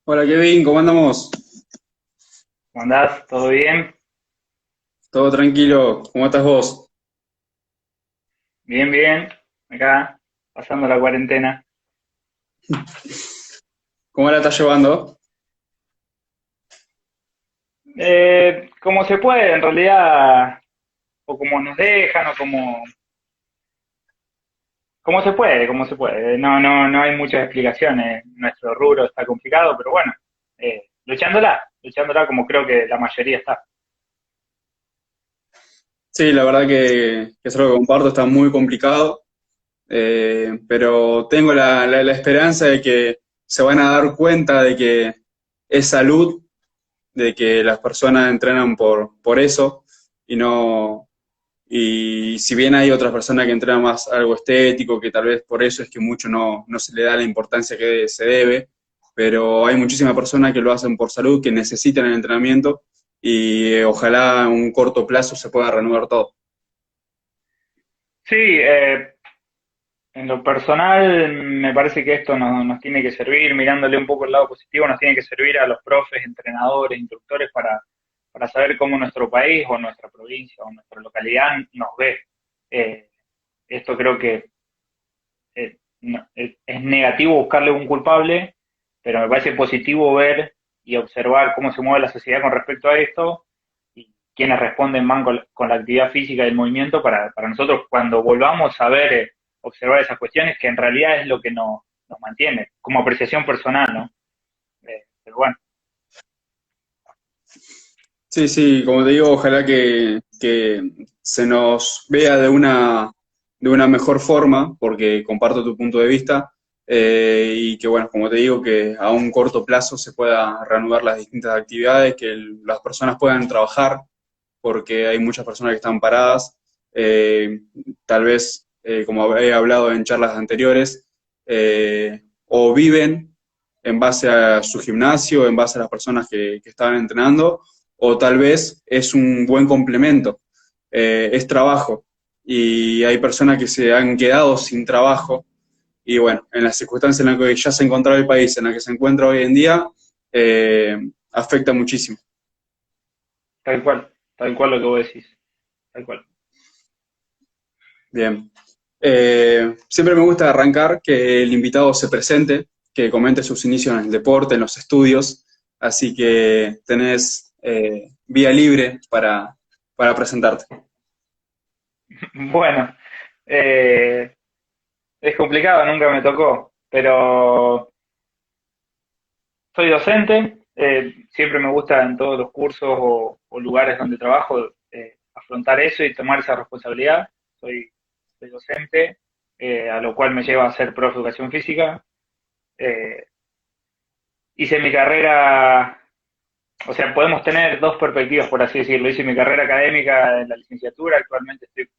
Hola Kevin, ¿cómo andamos? ¿Cómo andás? ¿Todo bien? Todo tranquilo, ¿cómo estás vos? Bien, bien. Acá, pasando la cuarentena. ¿Cómo la estás llevando? Como se puede, en realidad, o como nos dejan, o como se puede, como se puede. No hay muchas explicaciones. Nuestro rubro está complicado, pero bueno, luchándola como creo que la mayoría está. Sí, la verdad que es algo que comparto, está muy complicado, pero tengo la esperanza de que se van a dar cuenta de que es salud, de que las personas entrenan por eso y no, y si bien hay otras personas que entrenan más algo estético, que tal vez por eso es que mucho no se le da la importancia que se debe, pero hay muchísimas personas que lo hacen por salud, que necesitan el entrenamiento y ojalá en un corto plazo se pueda reanudar todo. Sí, en lo personal me parece que esto nos tiene que servir, mirándole un poco el lado positivo, nos tiene que servir a los profes, entrenadores, instructores para saber cómo nuestro país o nuestra provincia o nuestra localidad nos ve. Eh, Esto creo que es negativo buscarle un culpable, pero me parece positivo ver y observar cómo se mueve la sociedad con respecto a esto y quiénes responden más con la actividad física y el movimiento para nosotros cuando volvamos a ver, observar esas cuestiones, que en realidad es lo que nos mantiene, como apreciación personal, ¿no? Pero bueno, Sí, sí, como te digo, ojalá que se nos vea de una mejor forma, porque comparto tu punto de vista, y que, bueno, como te digo, que a un corto plazo se pueda reanudar las distintas actividades, que las personas puedan trabajar, porque hay muchas personas que están paradas, eh, tal vez, como he hablado en charlas anteriores, o viven en base a su gimnasio, en base a las personas que estaban entrenando, o tal vez es un buen complemento, es trabajo, y hay personas que se han quedado sin trabajo, y bueno, en las circunstancias en las que ya se encontraba el país, en las que se encuentra hoy en día, afecta muchísimo. tal cual lo que vos decís, tal cual. Bien. Siempre me gusta arrancar que el invitado se presente, que comente sus inicios en el deporte, en los estudios, así que tenés vía libre para presentarte. Bueno, eh, es complicado, nunca me tocó, pero soy docente, siempre me gusta en todos los cursos o lugares donde trabajo afrontar eso y tomar esa responsabilidad. Soy, soy docente, a lo cual me lleva a ser profe de educación física. Eh, Hice mi carrera, o sea, podemos tener dos perspectivas, por así decirlo. Hice mi carrera académica en la licenciatura, actualmente estoy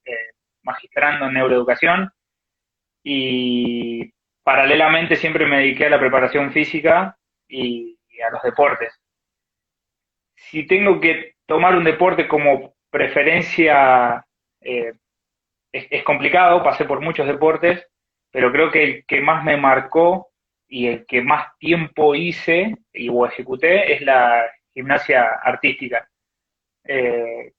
magistrando en neuroeducación y paralelamente siempre me dediqué a la preparación física y a los deportes. Si tengo que tomar un deporte como preferencia, eh, es complicado, pasé por muchos deportes, pero creo que el que más me marcó y el que más tiempo hice o ejecuté es la gimnasia artística. Eh,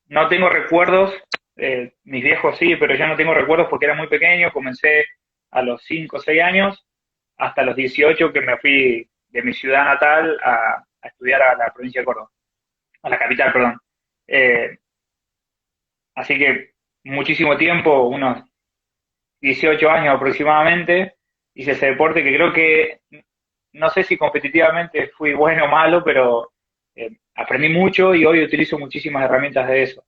no tengo recuerdos, mis viejos sí, pero yo no tengo recuerdos porque era muy pequeño, comencé a los 5 o 6 años, hasta los 18 que me fui de mi ciudad natal a estudiar a la provincia de Córdoba, a la capital, perdón. Eh, Así que muchísimo tiempo, unos 18 años aproximadamente, hice ese deporte que creo que, no sé si competitivamente fui bueno o malo, pero aprendí mucho y hoy utilizo muchísimas herramientas de eso.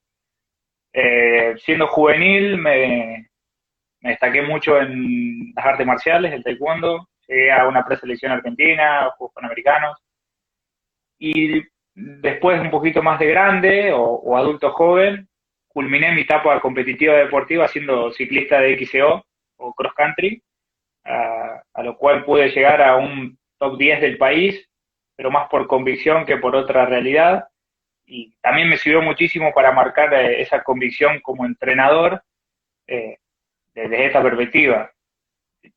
Siendo juvenil me destaqué mucho en las artes marciales, el taekwondo, llegué a una preselección argentina, Juegos Panamericanos, y después un poquito más de grande o adulto joven, culminé mi etapa competitiva deportiva siendo ciclista de XCO o cross country, a lo cual pude llegar a un top 10 del país, pero más por convicción que por otra realidad. Y también me sirvió muchísimo para marcar esa convicción como entrenador desde esta perspectiva.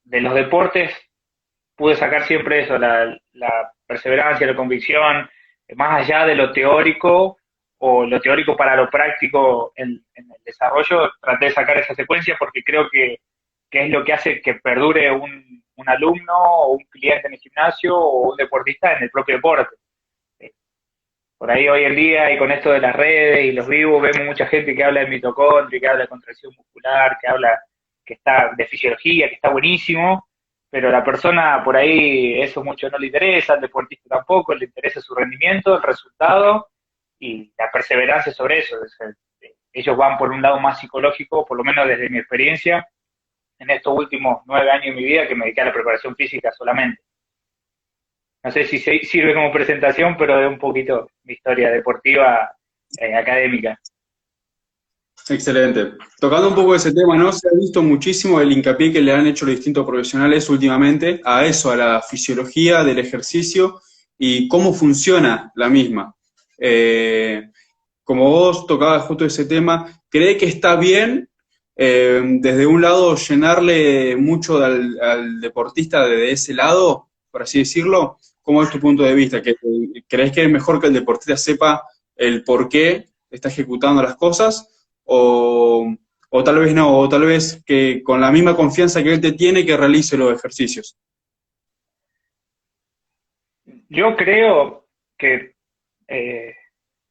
De los deportes pude sacar siempre eso, la perseverancia, la convicción, más allá de lo teórico o lo teórico para lo práctico en el desarrollo, traté de sacar esa secuencia porque creo que es lo que hace que perdure un alumno o un cliente en el gimnasio o un deportista en el propio deporte. Por ahí hoy en día y con esto de las redes y los vivos vemos mucha gente que habla de mitocondria, que habla de contracción muscular, que habla que está de fisiología, que está buenísimo, pero a la persona por ahí eso mucho no le interesa, al deportista tampoco, le interesa su rendimiento, el resultado y la perseverancia sobre eso. Ellos van por un lado más psicológico, por lo menos desde mi experiencia, en estos últimos 9 años de mi vida que me dediqué a la preparación física solamente. No sé si sirve como presentación, pero es un poquito mi historia deportiva, académica. Excelente. Tocando un poco ese tema, ¿no? Se ha visto muchísimo el hincapié que le han hecho los distintos profesionales últimamente a eso, a la fisiología del ejercicio y cómo funciona la misma. Como vos tocabas justo ese tema, ¿cree que está bien desde un lado llenarle mucho al deportista de ese lado, por así decirlo? ¿Cómo es tu punto de vista? ¿Crees que es mejor que el deportista sepa el por qué está ejecutando las cosas? O tal vez no, o tal vez que con la misma confianza que él te tiene, que realice los ejercicios. Yo creo que,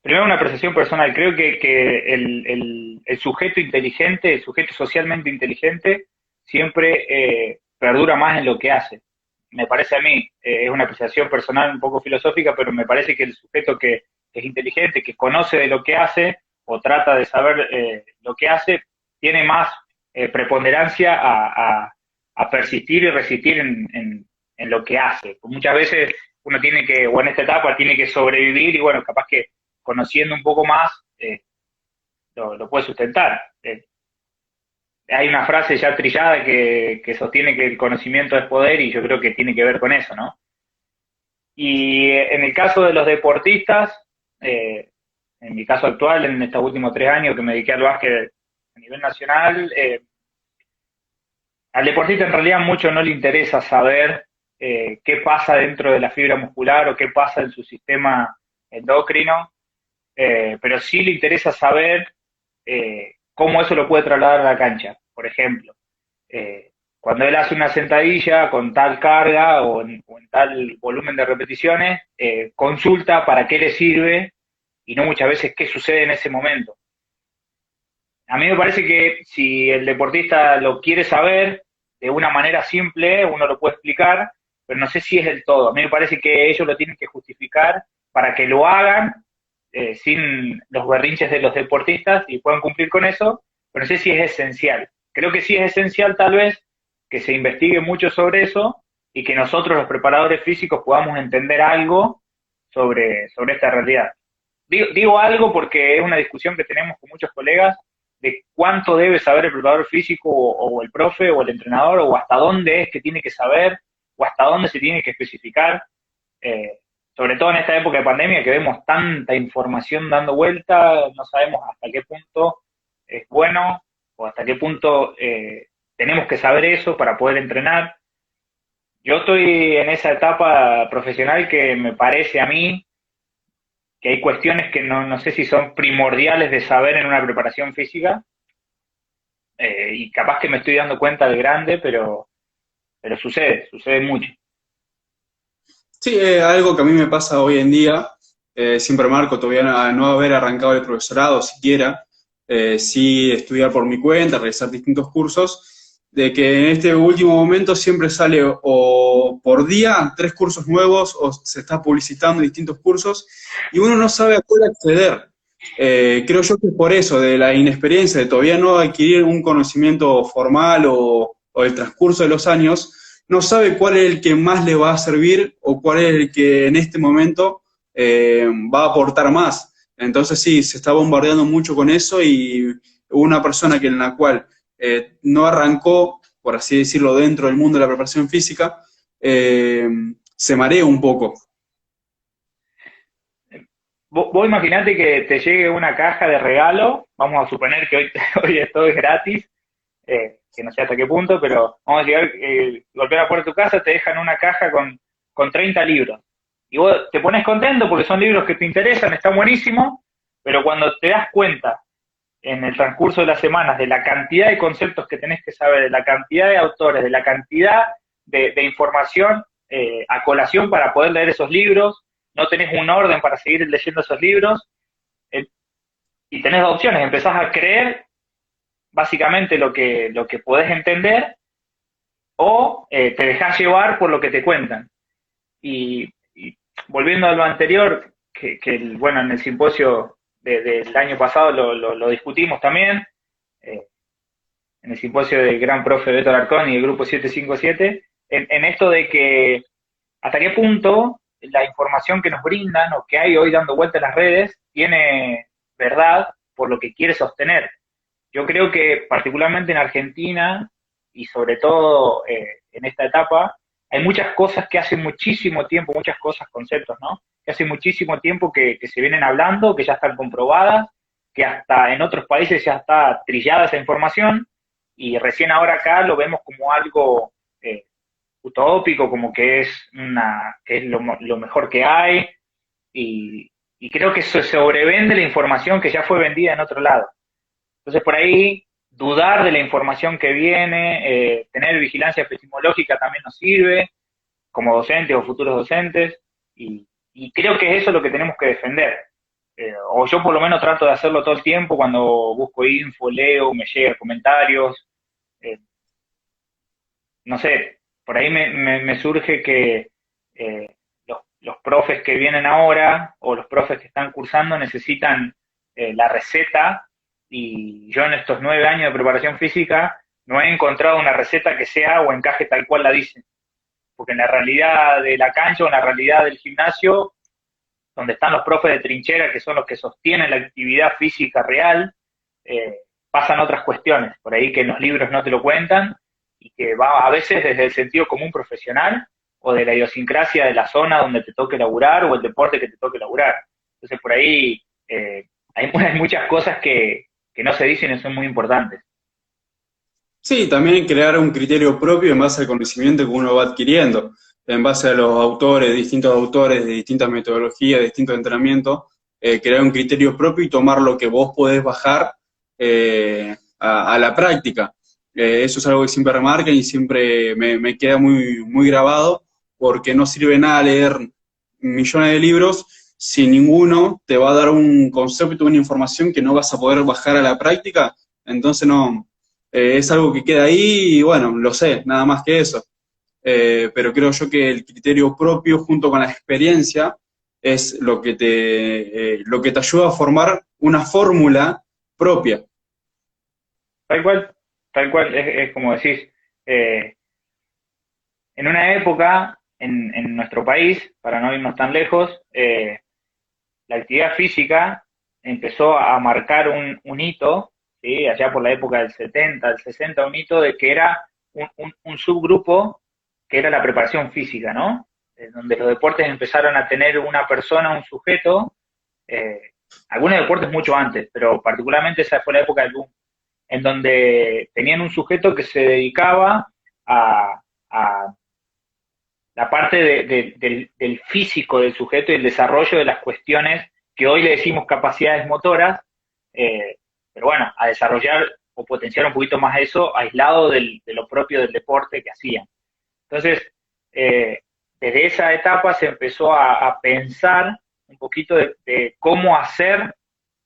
primero una apreciación personal, creo que el sujeto inteligente, el sujeto socialmente inteligente, siempre perdura más en lo que hace. Me parece a mí, es una apreciación personal un poco filosófica, pero me parece que el sujeto que es inteligente, que conoce de lo que hace o trata de saber lo que hace, tiene más preponderancia a persistir y resistir en lo que hace. Pues muchas veces uno tiene que, o en esta etapa, tiene que sobrevivir y bueno, capaz que conociendo un poco más lo puede sustentar. Hay una frase ya trillada que sostiene que el conocimiento es poder y yo creo que tiene que ver con eso, ¿no? Y en el caso de los deportistas, en mi caso actual, en estos últimos 3 años que me dediqué al básquet a nivel nacional, al deportista en realidad mucho no le interesa saber qué pasa dentro de la fibra muscular o qué pasa en su sistema endocrino, pero sí le interesa saber cómo eso lo puede trasladar a la cancha. Por ejemplo, cuando él hace una sentadilla con tal carga o en tal volumen de repeticiones, consulta para qué le sirve y no muchas veces qué sucede en ese momento. A mí me parece que si el deportista lo quiere saber de una manera simple, uno lo puede explicar, pero no sé si es el todo. A mí me parece que ellos lo tienen que justificar para que lo hagan sin los berrinches de los deportistas y puedan cumplir con eso, pero no sé si es esencial. Creo que sí es esencial tal vez que se investigue mucho sobre eso y que nosotros los preparadores físicos podamos entender algo sobre esta realidad. Digo algo porque es una discusión que tenemos con muchos colegas de cuánto debe saber el preparador físico o el profe o el entrenador o hasta dónde es que tiene que saber o hasta dónde se tiene que especificar, sobre todo en esta época de pandemia que vemos tanta información dando vuelta, no sabemos hasta qué punto es bueno o hasta qué punto tenemos que saber eso para poder entrenar. Yo estoy en esa etapa profesional que me parece a mí que hay cuestiones que no sé si son primordiales de saber en una preparación física, y capaz que me estoy dando cuenta de grande, pero sucede mucho. Sí, algo que a mí me pasa hoy en día, siempre marco todavía no haber arrancado el profesorado siquiera, sí estudiar por mi cuenta, realizar distintos cursos, de que en este último momento siempre sale o por día 3 cursos nuevos o se está publicitando distintos cursos y uno no sabe a cuál acceder. Creo yo que es por eso, de la inexperiencia, de todavía no adquirir un conocimiento formal o el transcurso de los años, no sabe cuál es el que más le va a servir o cuál es el que en este momento va a aportar más. Entonces sí, se está bombardeando mucho con eso y una persona que en la cual no arrancó, por así decirlo, dentro del mundo de la preparación física, se marea un poco. Vos imaginate que te llegue una caja de regalo, vamos a suponer que hoy, hoy todo es gratis, que no sé hasta qué punto, pero vamos a llegar, golpear la puerta de tu casa, te dejan una caja con 30 libros. Y vos te pones contento porque son libros que te interesan, están buenísimos, pero cuando te das cuenta en el transcurso de las semanas de la cantidad de conceptos que tenés que saber, de la cantidad de autores, de la cantidad de información a colación para poder leer esos libros, no tenés un orden para seguir leyendo esos libros, eh, y tenés dos opciones, empezás a creer básicamente lo que podés entender, o te dejás llevar por lo que te cuentan. Y volviendo a lo anterior, bueno, en el simposio del año pasado lo discutimos también, eh, en el simposio del gran profe Beto Alarcón y el grupo 757, en esto de que hasta qué punto la información que nos brindan o que hay hoy dando vuelta en las redes tiene verdad por lo que quiere sostener. Yo creo que particularmente en Argentina y sobre todo en esta etapa, hay muchas cosas que hace muchísimo tiempo, muchas cosas, conceptos, ¿no? Que hace muchísimo tiempo que se vienen hablando, que ya están comprobadas, que hasta en otros países ya está trillada esa información, y recién ahora acá lo vemos como algo utópico, como que es lo mejor que hay, y creo que eso sobrevende la información que ya fue vendida en otro lado. Entonces, por ahí, dudar de la información que viene, tener vigilancia epistemológica también nos sirve, como docentes o futuros docentes, y creo que eso es lo que tenemos que defender. O yo por lo menos trato de hacerlo todo el tiempo cuando busco info, leo, me llegan comentarios. eh, no sé, por ahí me surge que los profes que vienen ahora o los profes que están cursando necesitan la receta, y yo en estos 9 años de preparación física no he encontrado una receta que sea o encaje tal cual la dicen, porque en la realidad de la cancha o en la realidad del gimnasio, donde están los profes de trinchera, que son los que sostienen la actividad física real, pasan otras cuestiones, por ahí que en los libros no te lo cuentan, y que va a veces desde el sentido común profesional o de la idiosincrasia de la zona donde te toque laburar o el deporte que te toque laburar. Entonces por ahí hay muchas cosas que no se dicen y son muy importantes. Sí, también crear un criterio propio en base al conocimiento que uno va adquiriendo, en base a los distintos autores de distintas metodologías, de distintos entrenamientos, crear un criterio propio y tomar lo que vos podés bajar a la práctica. Eso es algo que siempre remarcan y siempre me queda muy, muy grabado, porque no sirve nada leer millones de libros si ninguno te va a dar un concepto, una información que no vas a poder bajar a la práctica. Entonces no, es algo que queda ahí y bueno, lo sé, nada más que eso. Pero creo yo que el criterio propio junto con la experiencia es lo que te ayuda a formar una fórmula propia. Tal cual, tal cual, es como decís, eh, en una época en nuestro país, para no irnos tan lejos, la actividad física empezó a marcar un hito, ¿sí? Allá por la época del 70, del 60, un hito de que era un subgrupo que era la preparación física, ¿no? Donde los deportes empezaron a tener una persona, un sujeto, eh, algunos deportes mucho antes, pero particularmente esa fue la época del boom, en donde tenían un sujeto que se dedicaba a la parte del físico del sujeto y el desarrollo de las cuestiones que hoy le decimos capacidades motoras, eh, pero bueno, a desarrollar o potenciar un poquito más eso aislado de lo propio del deporte que hacían. Entonces, desde esa etapa se empezó a pensar un poquito de cómo hacer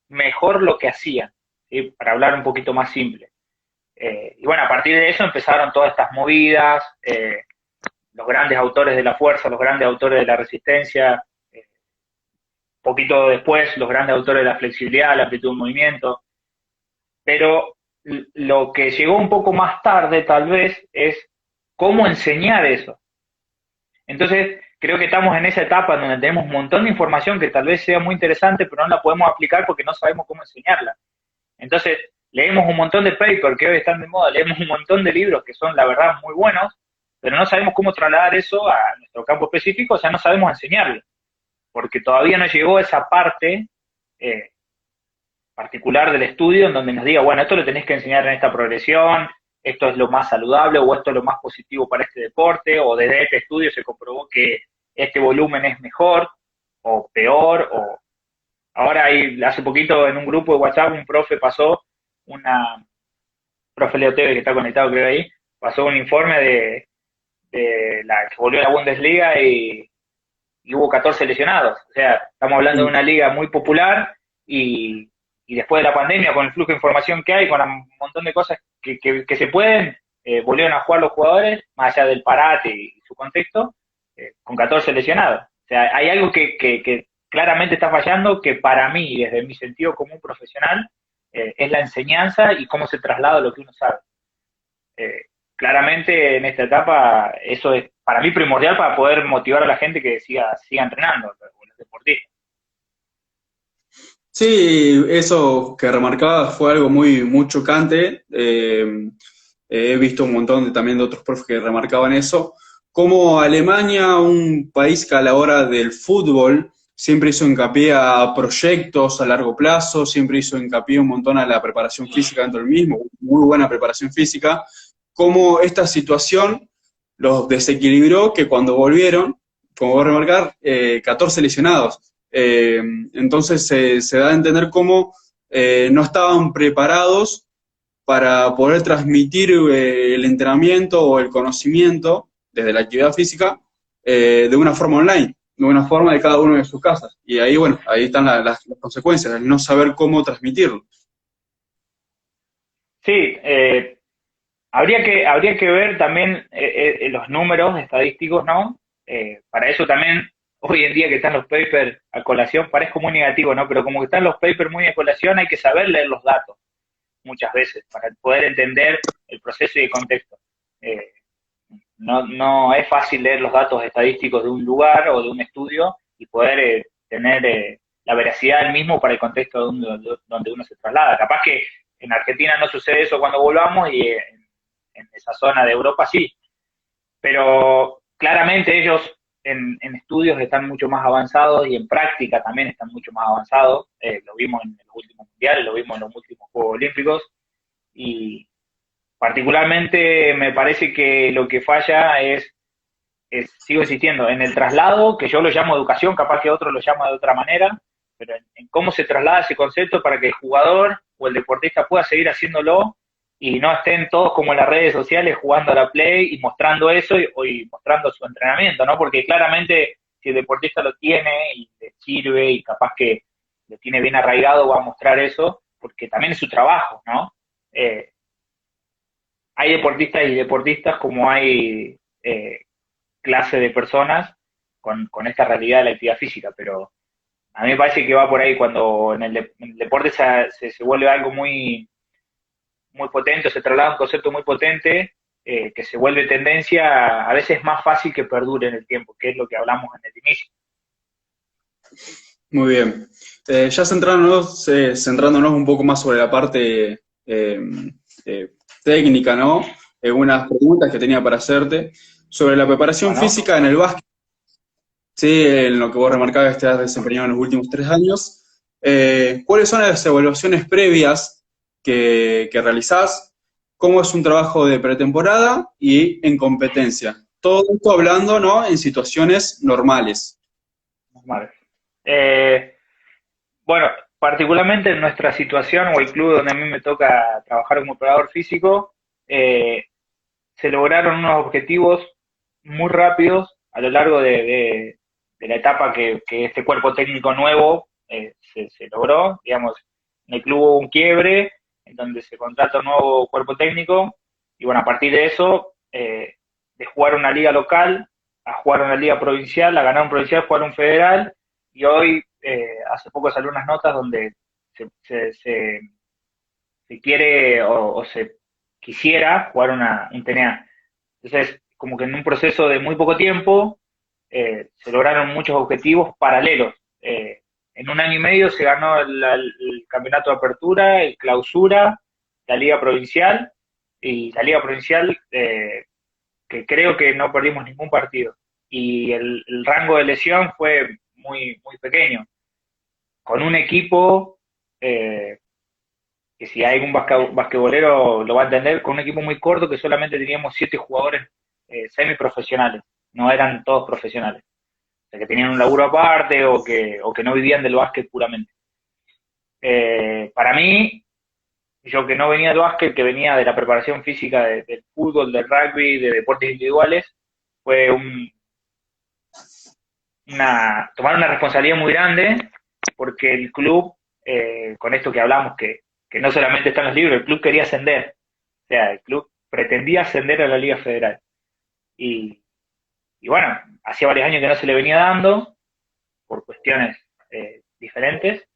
mejor lo que hacían, ¿sí? Para hablar un poquito más simple. Y bueno, a partir de eso empezaron todas estas movidas, los grandes autores de la fuerza, los grandes autores de la resistencia, poquito después los grandes autores de la flexibilidad, la amplitud de movimiento, pero lo que llegó un poco más tarde tal vez es cómo enseñar eso. Entonces, creo que estamos en esa etapa donde tenemos un montón de información que tal vez sea muy interesante, pero no la podemos aplicar porque no sabemos cómo enseñarla. Entonces, leemos un montón de papers que hoy están de moda, leemos un montón de libros que son, la verdad, muy buenos, pero no sabemos cómo trasladar eso a nuestro campo específico, o sea, no sabemos enseñarlo, porque todavía no llegó esa parte particular del estudio en donde nos diga, bueno, esto lo tenés que enseñar en esta progresión, esto es lo más saludable o esto es lo más positivo para este deporte, o desde este estudio se comprobó que este volumen es mejor o peor, o ahora hace poquito en un grupo de WhatsApp un profe pasó una, profe Leo Teve que está conectado creo ahí, pasó un informe de la que volvió a la Bundesliga y hubo 14 lesionados. O sea, estamos hablando de una liga muy popular y después de la pandemia, con el flujo de información que hay, con un montón de cosas que se pueden, volvieron a jugar los jugadores, más allá del parate y su contexto, con 14 lesionados. O sea, hay algo que claramente está fallando, que para mí, desde mi sentido común profesional, es la enseñanza y cómo se traslada lo que uno sabe. Eh, Claramente en esta etapa eso es para mí primordial para poder motivar a la gente que siga entrenando, los deportistas. Sí, eso que remarcabas fue algo muy chocante. He visto un montón también de otros profes que remarcaban eso. Como Alemania, un país que a la hora del fútbol siempre hizo hincapié a proyectos a largo plazo, siempre hizo hincapié un montón a la preparación física dentro del mismo, muy buena preparación física, cómo esta situación los desequilibró, que cuando volvieron, como voy a remarcar, 14 lesionados. Entonces se da a entender cómo no estaban preparados para poder transmitir el entrenamiento o el conocimiento desde la actividad física de una forma online, de una forma de cada uno de sus casas. Y ahí, bueno, ahí están las consecuencias, el no saber cómo transmitirlo. Sí, habría que ver también los números estadísticos, ¿no? Para eso también, hoy en día que están los papers a colación, parezco muy negativo, ¿no? Pero como que están los papers muy a colación, hay que saber leer los datos muchas veces para poder entender el proceso y el contexto. Eh, no es fácil leer los datos estadísticos de un lugar o de un estudio y poder tener la veracidad del mismo para el contexto donde uno se traslada. Capaz que en Argentina no sucede eso cuando volvamos y en esa zona de Europa sí, pero claramente ellos en estudios están mucho más avanzados y en práctica también están mucho más avanzados. Lo vimos en los últimos mundiales, lo vimos en los últimos Juegos Olímpicos y particularmente me parece que lo que falla sigo insistiendo, en el traslado, que yo lo llamo educación, capaz que otro lo llama de otra manera, pero en cómo se traslada ese concepto para que el jugador o el deportista pueda seguir haciéndolo y no estén todos como en las redes sociales jugando a la Play y mostrando eso y mostrando su entrenamiento, ¿no? Porque claramente si el deportista lo tiene y le sirve y capaz que lo tiene bien arraigado, va a mostrar eso, porque también es su trabajo, ¿no? Eh, Hay deportistas y deportistas como hay clase de personas con esta realidad de la actividad física, pero a mí me parece que va por ahí cuando en el deporte se vuelve algo muy potente, se traslada un concepto muy potente, que se vuelve tendencia, a veces es más fácil que perdure en el tiempo, que es lo que hablamos en el inicio. Muy bien. Ya centrándonos un poco más sobre la parte eh, técnica, ¿no? Unas preguntas que tenía para hacerte. Sobre la preparación Bueno, física en el básquet, sí, en lo que vos remarcabas que te has desempeñado en los últimos 3 años, ¿cuáles son las evaluaciones previas que realizás? ¿Cómo es un trabajo de pretemporada y en competencia? Todo esto hablando, ¿no? En situaciones normales. normal. Eh, bueno, particularmente en nuestra situación o el club donde a mí me toca trabajar como operador físico, eh, se lograron unos objetivos muy rápidos a lo largo de la etapa que este cuerpo técnico nuevo se logró. Digamos, en el club hubo un quiebre en donde se contrata un nuevo cuerpo técnico y bueno, a partir de eso, de jugar una liga local a jugar una liga provincial, a ganar un provincial, jugar un federal y hoy, hace poco salió unas notas donde se quiere o se quisiera jugar un TNA. Entonces, como que en un proceso de muy poco tiempo se lograron muchos objetivos paralelos. En un año y medio se ganó el campeonato de apertura, el clausura, la liga provincial y la liga provincial que creo que no perdimos ningún partido. Y el rango de lesión fue muy pequeño, con un equipo eh, que si hay algún basquetbolero lo va a entender, con un equipo muy corto que solamente teníamos 7 jugadores semiprofesionales, no eran todos profesionales, o sea, que tenían un laburo aparte o que no vivían del básquet puramente. Para mí, yo que no venía del básquet, que venía de la preparación física del fútbol, del rugby, de deportes individuales, fue tomar una responsabilidad muy grande, porque el club, con esto que hablamos, que no solamente está en los libros, el club quería ascender, o sea, el club pretendía ascender a la Liga Federal. Y, y bueno, hacía varios años que no se le venía dando, por cuestiones diferentes,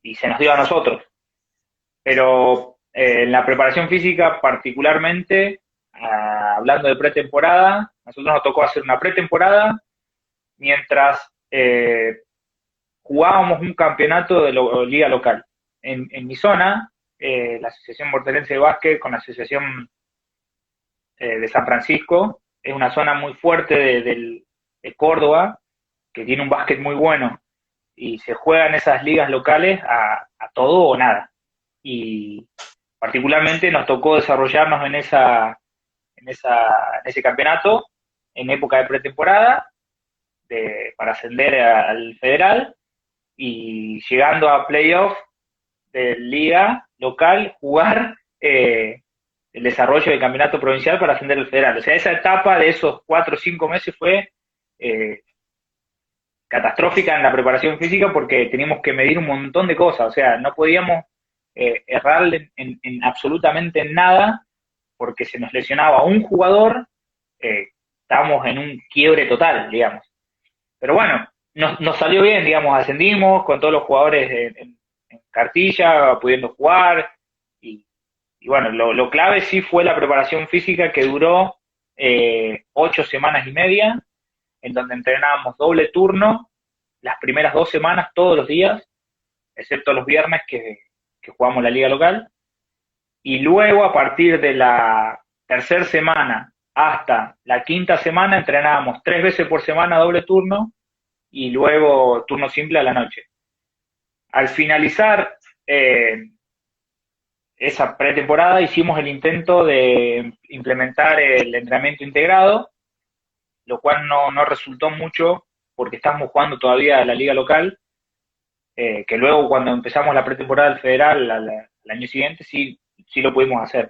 y se nos dio a nosotros. Pero en la preparación física, particularmente, hablando de pretemporada, a nosotros nos tocó hacer una pretemporada mientras jugábamos un campeonato de liga local. En mi zona, la Asociación Morterense de Básquet con la Asociación de San Francisco, es una zona muy fuerte de Córdoba, que tiene un básquet muy bueno, y se juegan esas ligas locales a todo o nada. Y particularmente nos tocó desarrollarnos en ese campeonato en época de pretemporada para ascender al federal, y llegando a playoff de liga local, jugar el desarrollo del campeonato provincial para ascender al federal. O sea, esa etapa de esos 4 o 5 meses fue eh, catastrófica en la preparación física, porque teníamos que medir un montón de cosas. O sea, no podíamos errar en absolutamente nada, porque se nos lesionaba un jugador, estábamos en un quiebre total, digamos. Pero bueno, nos salió bien, digamos, ascendimos con todos los jugadores en cartilla, pudiendo jugar, y bueno, lo clave sí fue la preparación física, que duró 8 semanas y media, en donde entrenábamos doble turno las primeras 2 semanas, todos los días, excepto los viernes que jugamos la liga local, y luego a partir de la tercera semana hasta la quinta semana entrenábamos 3 veces por semana doble turno, y luego turno simple a la noche. Al finalizar esa pretemporada, hicimos el intento de implementar el entrenamiento integrado, lo cual no resultó mucho, porque estábamos jugando todavía la liga local, que luego cuando empezamos la pretemporada del federal al año siguiente sí lo pudimos hacer.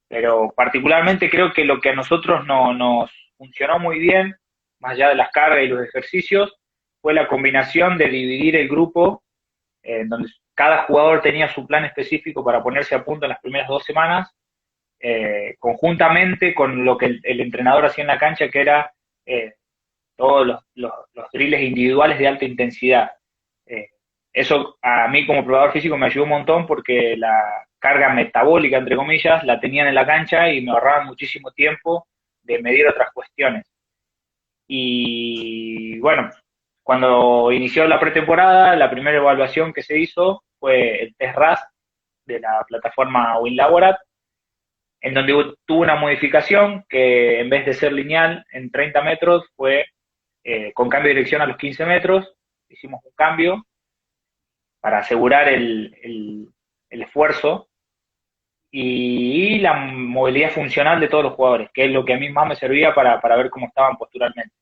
Pero particularmente creo que lo que a nosotros nos funcionó muy bien, más allá de las cargas y los ejercicios, fue la combinación de dividir el grupo, donde cada jugador tenía su plan específico para ponerse a punto en las primeras 2 semanas, conjuntamente con lo que el entrenador hacía en la cancha, que era todos los drills individuales de alta intensidad. Eh, Eso a mí como probador físico me ayudó un montón, porque la carga metabólica, entre comillas, la tenían en la cancha y me ahorraba muchísimo tiempo de medir otras cuestiones. Y bueno, cuando inició la pretemporada, la primera evaluación que se hizo fue el test RAS de la plataforma WinLaborat, en donde tuvo una modificación que, en vez de ser lineal en 30 metros, fue con cambio de dirección a los 15 metros. Hicimos un cambio para asegurar el esfuerzo y la movilidad funcional de todos los jugadores, que es lo que a mí más me servía para ver cómo estaban posturalmente.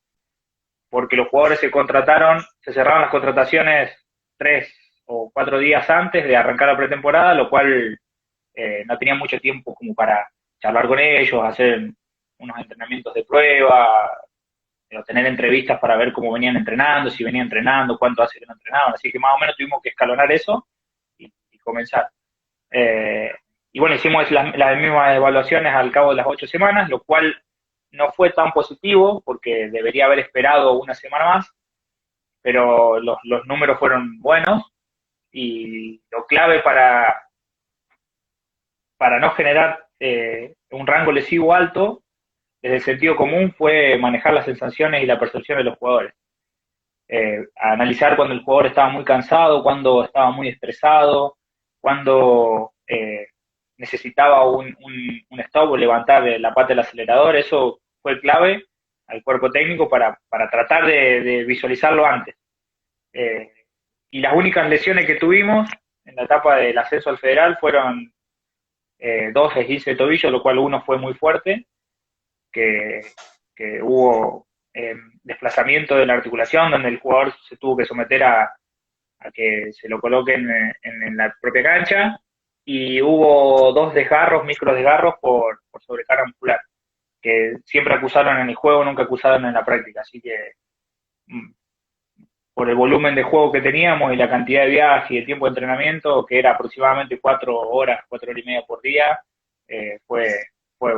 Porque los jugadores se cerraron las contrataciones 3 o 4 días antes de arrancar la pretemporada, lo cual no tenía mucho tiempo como para charlar con ellos, hacer unos entrenamientos de prueba, tener entrevistas para ver cómo venían entrenando, si venían entrenando, cuánto hace que no entrenaban. Así que más o menos tuvimos que escalonar eso y comenzar. Y bueno, hicimos las mismas evaluaciones al cabo de las 8 semanas, lo cual no fue tan positivo, porque debería haber esperado una semana más, pero los números fueron buenos, y lo clave para no generar un rango lesivo alto, desde el sentido común, fue manejar las sensaciones y la percepción de los jugadores. Analizar cuando el jugador estaba muy cansado, cuando estaba muy estresado, cuando necesitaba un stop o levantar la pata del acelerador. Eso fue clave al cuerpo técnico para tratar de visualizarlo antes. Y las únicas lesiones que tuvimos en la etapa del ascenso al federal fueron 2 esguinces de tobillo, lo cual uno fue muy fuerte, que, que hubo desplazamiento de la articulación, donde el jugador se tuvo que someter a que se lo coloquen en la propia cancha, y hubo 2 desgarros, micro desgarros por sobrecarga muscular, que siempre acusaron en el juego, nunca acusaron en la práctica, así que mm, por el volumen de juego que teníamos y la cantidad de viaje y el tiempo de entrenamiento, que era aproximadamente 4 horas, 4 horas y media por día, fue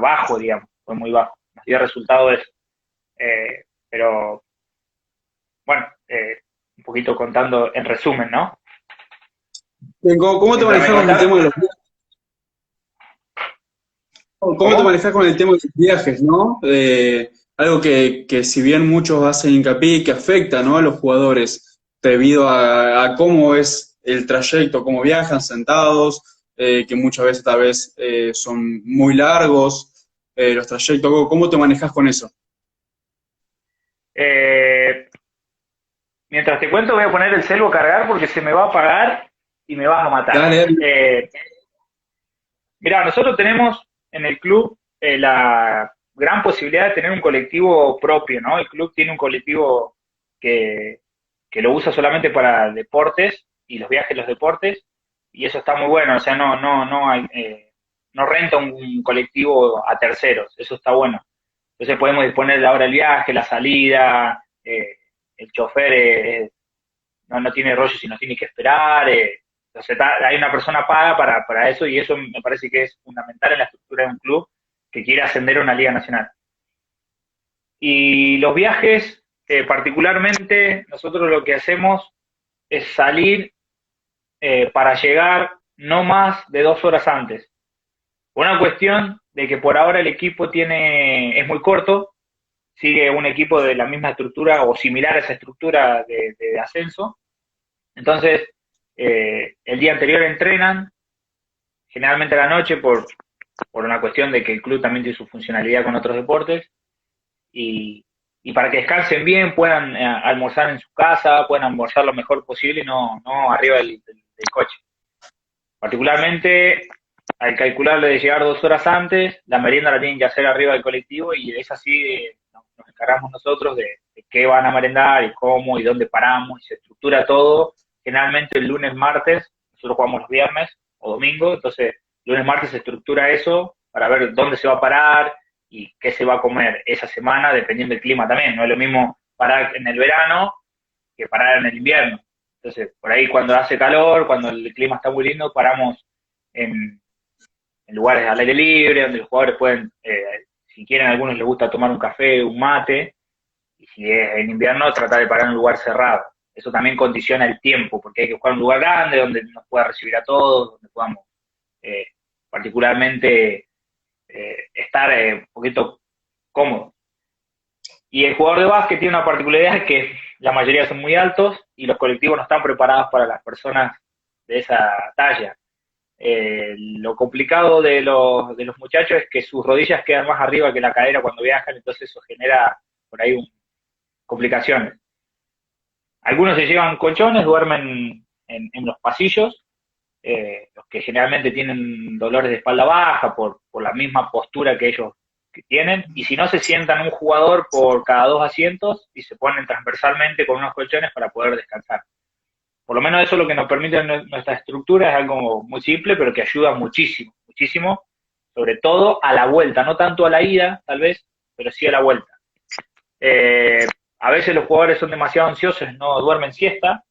bajo, digamos, fue muy bajo. Nos dio resultado eso. Pero bueno, un poquito contando en resumen, ¿no? ¿Cómo te Mientras me manejas con el tema contás, de los ¿Cómo te ¿cómo? manejas con el tema de los viajes, no? Algo que si bien muchos hacen hincapié que afecta, ¿no?, a los jugadores debido a cómo es el trayecto, cómo viajan sentados, que muchas veces tal vez son muy largos, los trayectos. ¿Cómo te manejas con eso? Eh, Mientras te cuento, voy a poner el celu a cargar porque se me va a apagar y me vas a matar. Dale, dale. Mirá, nosotros tenemos en el club la gran posibilidad de tener un colectivo propio, ¿no? El club tiene un colectivo que, que lo usa solamente para deportes y los viajes de los deportes, y eso está muy bueno, o sea, no renta un colectivo a terceros, eso está bueno. Entonces podemos disponer de la hora del viaje, la salida, el chofer no tiene rollo si no tiene que esperar, entonces hay una persona paga para eso, y eso me parece que es fundamental en la estructura de un club que quiere ascender a una liga nacional. Y los viajes, particularmente, nosotros lo que hacemos es salir para llegar no más de 2 horas antes. Una cuestión de que por ahora el equipo es muy corto, sigue un equipo de la misma estructura o similar a esa estructura de ascenso. Entonces, el día anterior entrenan, generalmente a la noche, por una cuestión de que el club también tiene su funcionalidad con otros deportes, y, y para que descansen bien, puedan almorzar en su casa, puedan almorzar lo mejor posible y no arriba del coche. Particularmente, al calcularle de llegar 2 horas antes, la merienda la tienen que hacer arriba del colectivo, y es así, nos encargamos nosotros de qué van a merendar y cómo y dónde paramos, y se estructura todo. Generalmente el lunes, martes, nosotros jugamos los viernes o domingo, entonces lunes, martes se estructura eso para ver dónde se va a parar y qué se va a comer esa semana, dependiendo del clima también. No es lo mismo parar en el verano que parar en el invierno. Entonces, por ahí cuando hace calor, cuando el clima está muy lindo, paramos en, en lugares al aire libre, donde los jugadores pueden, si quieren, a algunos les gusta tomar un café, un mate, y si es en invierno, tratar de parar en un lugar cerrado. Eso también condiciona el tiempo, porque hay que buscar un lugar grande donde nos pueda recibir a todos, donde podamos eh, particularmente estar un poquito cómodos. Y el jugador de básquet tiene una particularidad, que la mayoría son muy altos y los colectivos no están preparados para las personas de esa talla. Lo complicado de los muchachos es que sus rodillas quedan más arriba que la cadera cuando viajan, entonces eso genera por ahí complicaciones. Algunos se llevan colchones, duermen en los pasillos, los que generalmente tienen dolores de espalda baja por la misma postura que ellos que tienen, y si no, se sientan un jugador por cada 2 asientos y se ponen transversalmente con unos colchones para poder descansar. Por lo menos eso es lo que nos permite nuestra estructura, es algo muy simple, pero que ayuda muchísimo, muchísimo, sobre todo a la vuelta, no tanto a la ida, tal vez, pero sí a la vuelta. Eh, a veces los jugadores son demasiado ansiosos, no duermen siesta,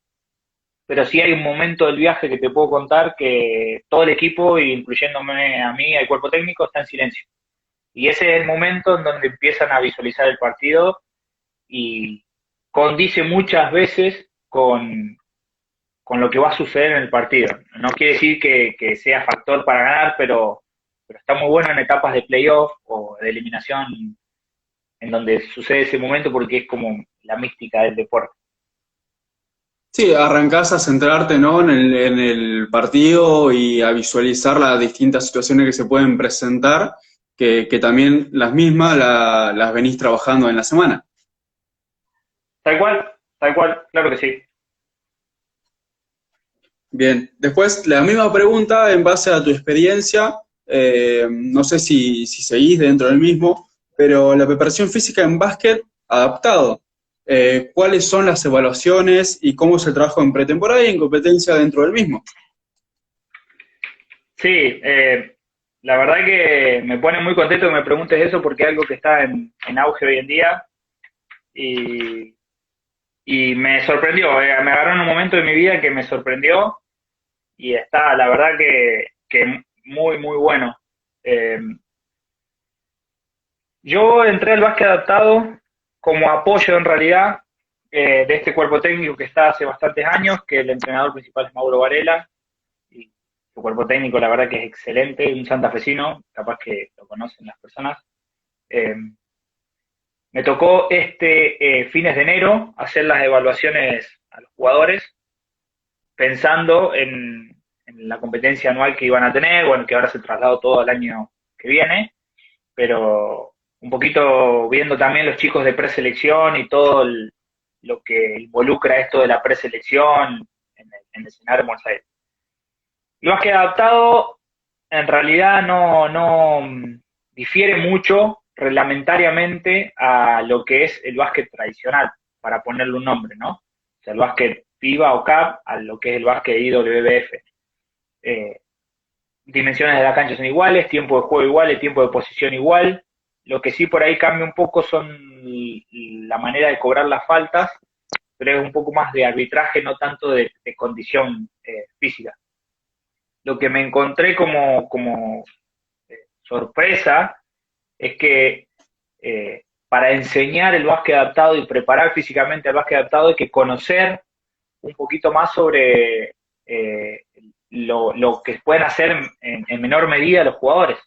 pero sí hay un momento del viaje que te puedo contar que todo el equipo, incluyéndome a mí, al cuerpo técnico, está en silencio. Y ese es el momento en donde empiezan a visualizar el partido, y condice muchas veces con lo que va a suceder en el partido. No quiere decir que sea factor para ganar, pero está muy bueno en etapas de playoff o de eliminación, en donde sucede ese momento, porque es como la mística del deporte. Sí, arrancás a centrarte, ¿no?, en el partido y a visualizar las distintas situaciones que se pueden presentar, que también las mismas las venís trabajando en la semana. Tal cual, claro que sí. Bien. Después, la misma pregunta en base a tu experiencia, no sé si seguís dentro del mismo, pero la preparación física en básquet adaptado. ¿Cuáles son las evaluaciones y cómo es el trabajo en pretemporada y en competencia dentro del mismo? Sí, la verdad que me pone muy contento que me preguntes eso porque es algo que está en auge hoy en día y, y me sorprendió, me agarró en un momento de mi vida que me sorprendió y está, la verdad que muy, muy bueno. Eh, yo entré al básquet adaptado como apoyo en realidad de este cuerpo técnico que está hace bastantes años, que el entrenador principal es Mauro Varela, y su cuerpo técnico la verdad que es excelente, un santafesino, capaz que lo conocen las personas. Eh, Me tocó fines de enero hacer las evaluaciones a los jugadores pensando en la competencia anual que iban a tener, bueno, que ahora se trasladó todo al año que viene, pero un poquito viendo también los chicos de preselección y todo lo que involucra esto de la preselección en el escenario de Buenos Aires. El básquet adaptado en realidad no difiere mucho reglamentariamente a lo que es el básquet tradicional, para ponerle un nombre, ¿no? O sea, el básquet FIBA o CAP a lo que es el básquet IWF. Eh, Dimensiones de la cancha son iguales, tiempo de juego igual, el tiempo de posición igual. Lo que sí por ahí cambia un poco son la manera de cobrar las faltas, pero es un poco más de arbitraje, no tanto de condición física. Lo que me encontré como sorpresa es que para enseñar el básquet adaptado y preparar físicamente el básquet adaptado hay que conocer un poquito más sobre lo que pueden hacer en menor medida los jugadores.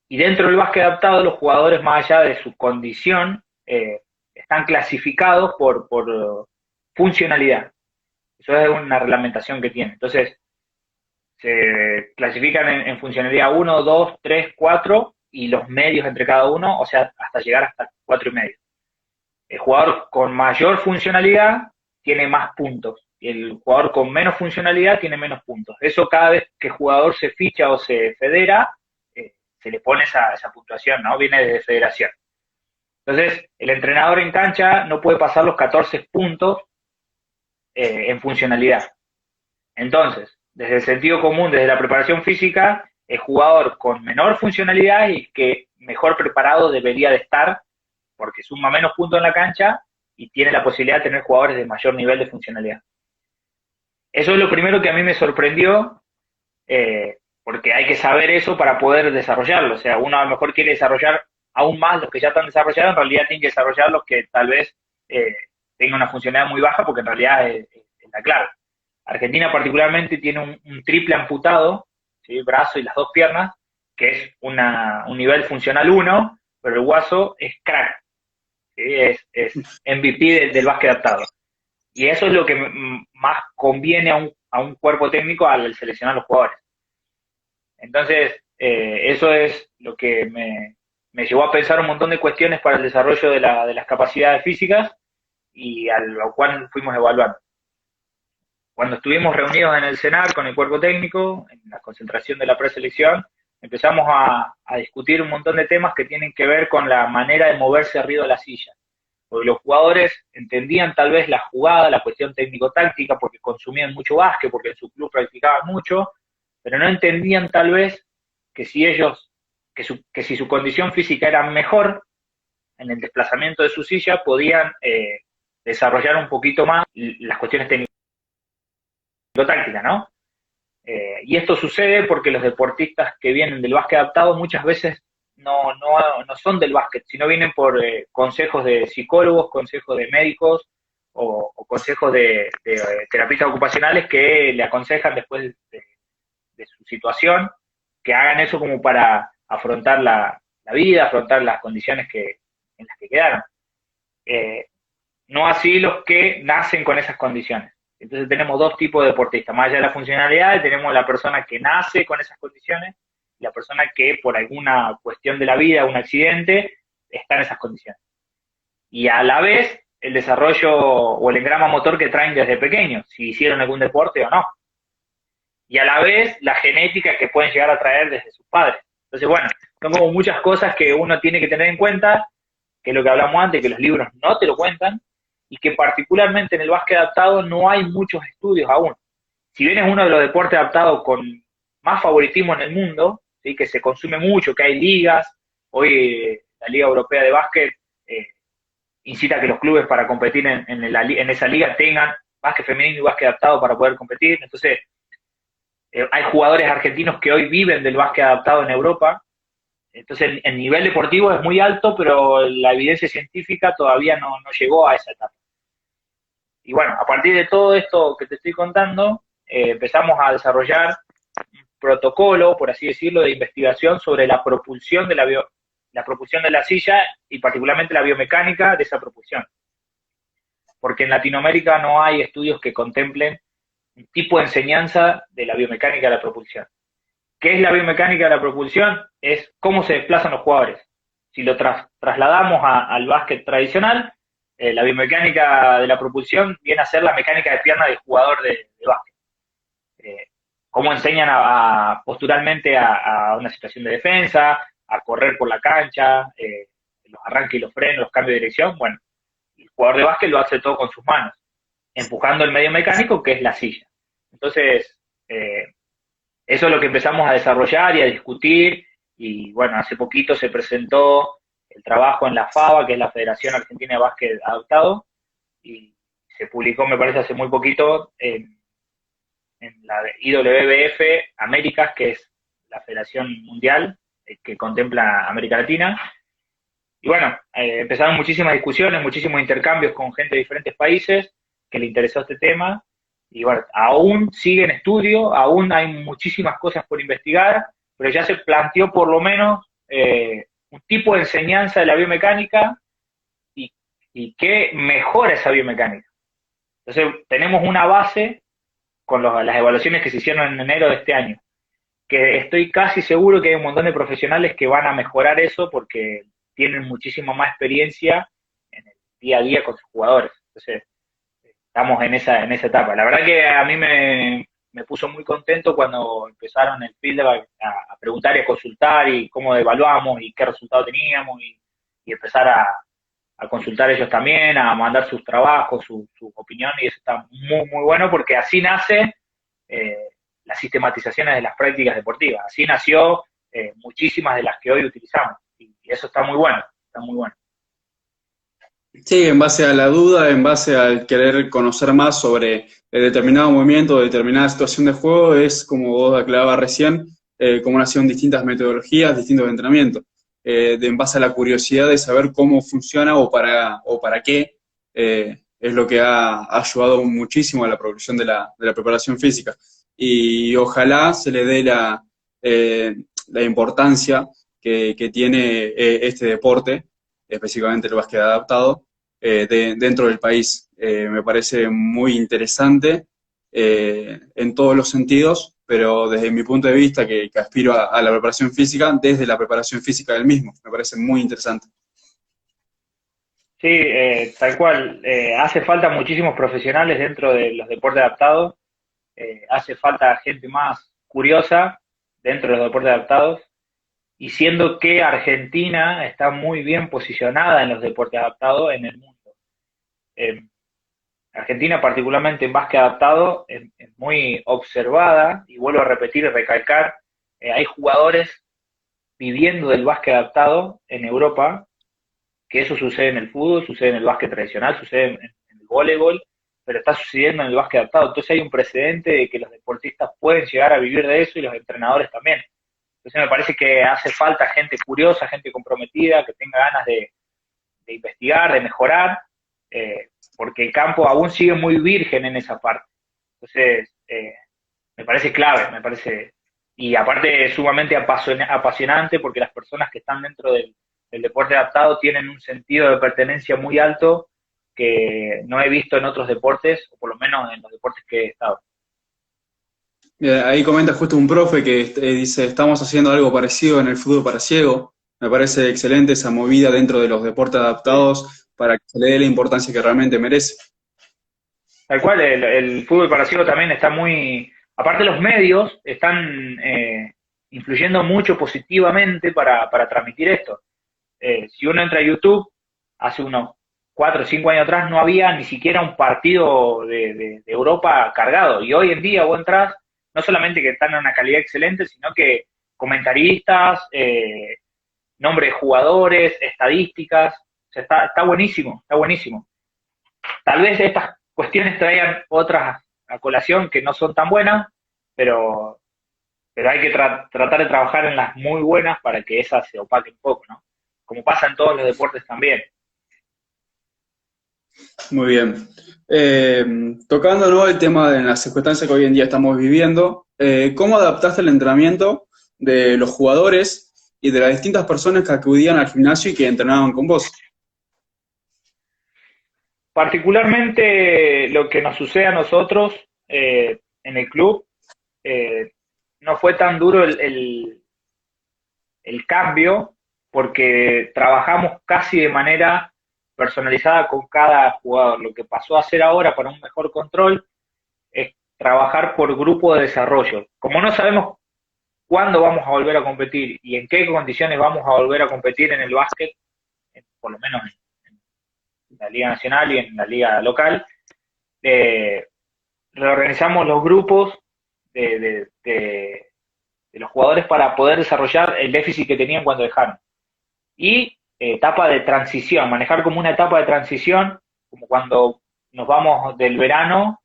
Y dentro del básquet adaptado, los jugadores, más allá de su condición, están clasificados por funcionalidad. Eso es una reglamentación que tiene. Entonces, se clasifican en funcionalidad 1, 2, 3, 4 y los medios entre cada uno, o sea, hasta llegar hasta 4 y medio. El jugador con mayor funcionalidad tiene más puntos y el jugador con menos funcionalidad tiene menos puntos. Eso cada vez que el jugador se ficha o se federa, se le pone esa puntuación, ¿no? Viene desde federación. Entonces, el entrenador en cancha no puede pasar los 14 puntos en funcionalidad. Entonces, desde el sentido común, desde la preparación física, el jugador con menor funcionalidad y que mejor preparado debería de estar, porque suma menos puntos en la cancha y tiene la posibilidad de tener jugadores de mayor nivel de funcionalidad. Eso es lo primero que a mí me sorprendió, porque hay que saber eso para poder desarrollarlo. O sea, uno a lo mejor quiere desarrollar aún más los que ya están desarrollados, en realidad tiene que desarrollar los que tal vez tengan una funcionalidad muy baja, porque en realidad es la clave. Argentina particularmente tiene un triple amputado, ¿sí? Brazo y las dos piernas, que es un nivel funcional 1, pero el Guaso es crack, ¿sí? Es MVP del básquet adaptado. Y eso es lo que más conviene a un cuerpo técnico al seleccionar los jugadores. Entonces, eso es lo que me llevó a pensar un montón de cuestiones para el desarrollo de las capacidades físicas y a lo cual fuimos evaluando. Cuando estuvimos reunidos en el CENAR con el cuerpo técnico, en la concentración de la preselección, empezamos a discutir un montón de temas que tienen que ver con la manera de moverse arriba de la silla. Porque los jugadores entendían tal vez la jugada, la cuestión técnico-táctica, porque consumían mucho básquet, porque en su club practicaban mucho, pero no entendían tal vez que si ellos, que si su condición física era mejor en el desplazamiento de su silla, podían desarrollar un poquito más las cuestiones técnico-tácticas, ¿no? Y esto sucede porque los deportistas que vienen del básquet adaptado muchas veces no son del básquet, sino vienen por consejos de psicólogos, consejos de médicos o consejos de terapistas ocupacionales que le aconsejan después de su situación que hagan eso como para afrontar la vida, afrontar las condiciones en las que quedaron. Eh, no así los que nacen con esas condiciones. Entonces tenemos dos tipos de deportistas. Más allá de la funcionalidad, tenemos la persona que nace con esas condiciones y la persona que por alguna cuestión de la vida, un accidente, está en esas condiciones. Y a la vez el desarrollo o el engrama motor que traen desde pequeños, si hicieron algún deporte o no. Y a la vez la genética que pueden llegar a traer desde sus padres. Entonces, bueno, son como muchas cosas que uno tiene que tener en cuenta, que es lo que hablamos antes, que los libros no te lo cuentan, y que particularmente en el básquet adaptado no hay muchos estudios aún. Si bien es uno de los deportes adaptados con más favoritismo en el mundo, ¿sí? Que se consume mucho, que hay ligas, hoy la Liga Europea de Básquet incita a que los clubes para competir en esa liga tengan básquet femenino y básquet adaptado para poder competir. Entonces, hay jugadores argentinos que hoy viven del básquet adaptado en Europa. Entonces, el nivel deportivo es muy alto, pero la evidencia científica todavía no llegó a esa etapa. Y bueno, a partir de todo esto que te estoy contando, empezamos a desarrollar un protocolo, por así decirlo, de investigación sobre la propulsión de la propulsión de la silla y particularmente la biomecánica de esa propulsión. Porque en Latinoamérica no hay estudios que contemplen un tipo de enseñanza de la biomecánica de la propulsión. ¿Qué es la biomecánica de la propulsión? Es cómo se desplazan los jugadores. Si lo trasladamos al básquet tradicional, la biomecánica de la propulsión viene a ser la mecánica de pierna del jugador de básquet. Cómo enseñan posturalmente a una situación de defensa, a correr por la cancha, los arranques y los frenos, los cambios de dirección. Bueno, el jugador de básquet lo hace todo con sus manos, empujando el medio mecánico que es la silla. Entonces, eso es lo que empezamos a desarrollar y a discutir, y bueno, hace poquito se presentó el trabajo en la FABA, que es la Federación Argentina de Básquet Adaptado, y se publicó, me parece, hace muy poquito en la IWBF Américas, que es la Federación Mundial que contempla América Latina. Y bueno, empezaron muchísimas discusiones, muchísimos intercambios con gente de diferentes países que le interesó este tema. Y bueno, aún sigue en estudio, aún hay muchísimas cosas por investigar, pero ya se planteó por lo menos un tipo de enseñanza de la biomecánica y que mejora esa biomecánica. Entonces, tenemos una base con las evaluaciones que se hicieron en enero de este año, que estoy casi seguro que hay un montón de profesionales que van a mejorar eso porque tienen muchísima más experiencia en el día a día con sus jugadores. Entonces, estamos en esa etapa. La verdad que a mí me puso muy contento cuando empezaron el feedback a preguntar y a consultar y cómo evaluamos y qué resultado teníamos y empezar a consultar ellos también, a mandar sus trabajos, su opinión, y eso está muy, muy bueno porque así nace las sistematizaciones de las prácticas deportivas. Así nació muchísimas de las que hoy utilizamos y eso está muy bueno, está muy bueno. Sí, en base a la duda, en base al querer conocer más sobre determinado movimiento, determinada situación de juego, es como vos aclarabas recién, cómo nacieron distintas metodologías, distintos entrenamientos. En base a la curiosidad de saber cómo funciona o para qué, es lo que ha ayudado muchísimo a la progresión de la preparación física. Y ojalá se le dé la importancia que tiene este deporte, específicamente el básquet adaptado, dentro del país. Me parece muy interesante en todos los sentidos, pero desde mi punto de vista, que aspiro a la preparación física, desde la preparación física del mismo, me parece muy interesante. Sí, tal cual. Hace falta muchísimos profesionales dentro de los deportes adaptados. Hace falta gente más curiosa dentro de los deportes adaptados. Y siendo que Argentina está muy bien posicionada en los deportes adaptados en el mundo. Argentina, particularmente en básquet adaptado, es muy observada, y vuelvo a repetir y recalcar, hay jugadores viviendo del básquet adaptado en Europa, que eso sucede en el fútbol, sucede en el básquet tradicional, sucede en el voleibol, pero está sucediendo en el básquet adaptado. Entonces hay un precedente de que los deportistas pueden llegar a vivir de eso y los entrenadores también. Entonces me parece que hace falta gente curiosa, gente comprometida, que tenga ganas de investigar, de mejorar, porque el campo aún sigue muy virgen en esa parte. Entonces, me parece clave, me parece, y aparte es sumamente apasionante porque las personas que están dentro del deporte adaptado tienen un sentido de pertenencia muy alto que no he visto en otros deportes, o por lo menos en los deportes que he estado. Ahí comenta justo un profe que dice, estamos haciendo algo parecido en el fútbol para ciego. Me parece excelente esa movida dentro de los deportes adaptados para que se le dé la importancia que realmente merece. Tal cual, el fútbol para ciegos también está muy... Aparte los medios están influyendo mucho positivamente para transmitir esto. Si uno entra a YouTube, hace unos 4 o 5 años atrás no había ni siquiera un partido de Europa cargado. Y hoy en día vos entras, no solamente que están en una calidad excelente, sino que comentaristas, nombres de jugadores, estadísticas. O sea, está buenísimo, está buenísimo. Tal vez estas cuestiones traigan otras a colación que no son tan buenas, pero, pero hay que tratar de trabajar en las muy buenas para que esas se opaquen un poco, ¿no? Como pasa en todos los deportes también. Muy bien. Tocando, ¿no?, el tema de las circunstancias que hoy en día estamos viviendo, ¿cómo adaptaste el entrenamiento de los jugadores y de las distintas personas que acudían al gimnasio y que entrenaban con vos? Particularmente lo que nos sucede a nosotros en el club, eh, no fue tan duro el cambio porque trabajamos casi de manera personalizada con cada jugador. Lo que pasó a hacer ahora para un mejor control es trabajar por grupo de desarrollo. Como no sabemos cuándo vamos a volver a competir y en qué condiciones vamos a volver a competir en el básquet, por lo menos en la Liga Nacional y en la Liga Local, eh, reorganizamos los grupos de, de, de, de los jugadores para poder desarrollar el déficit que tenían cuando dejaron. Y etapa de transición, manejar como una etapa de transición, como cuando nos vamos del verano,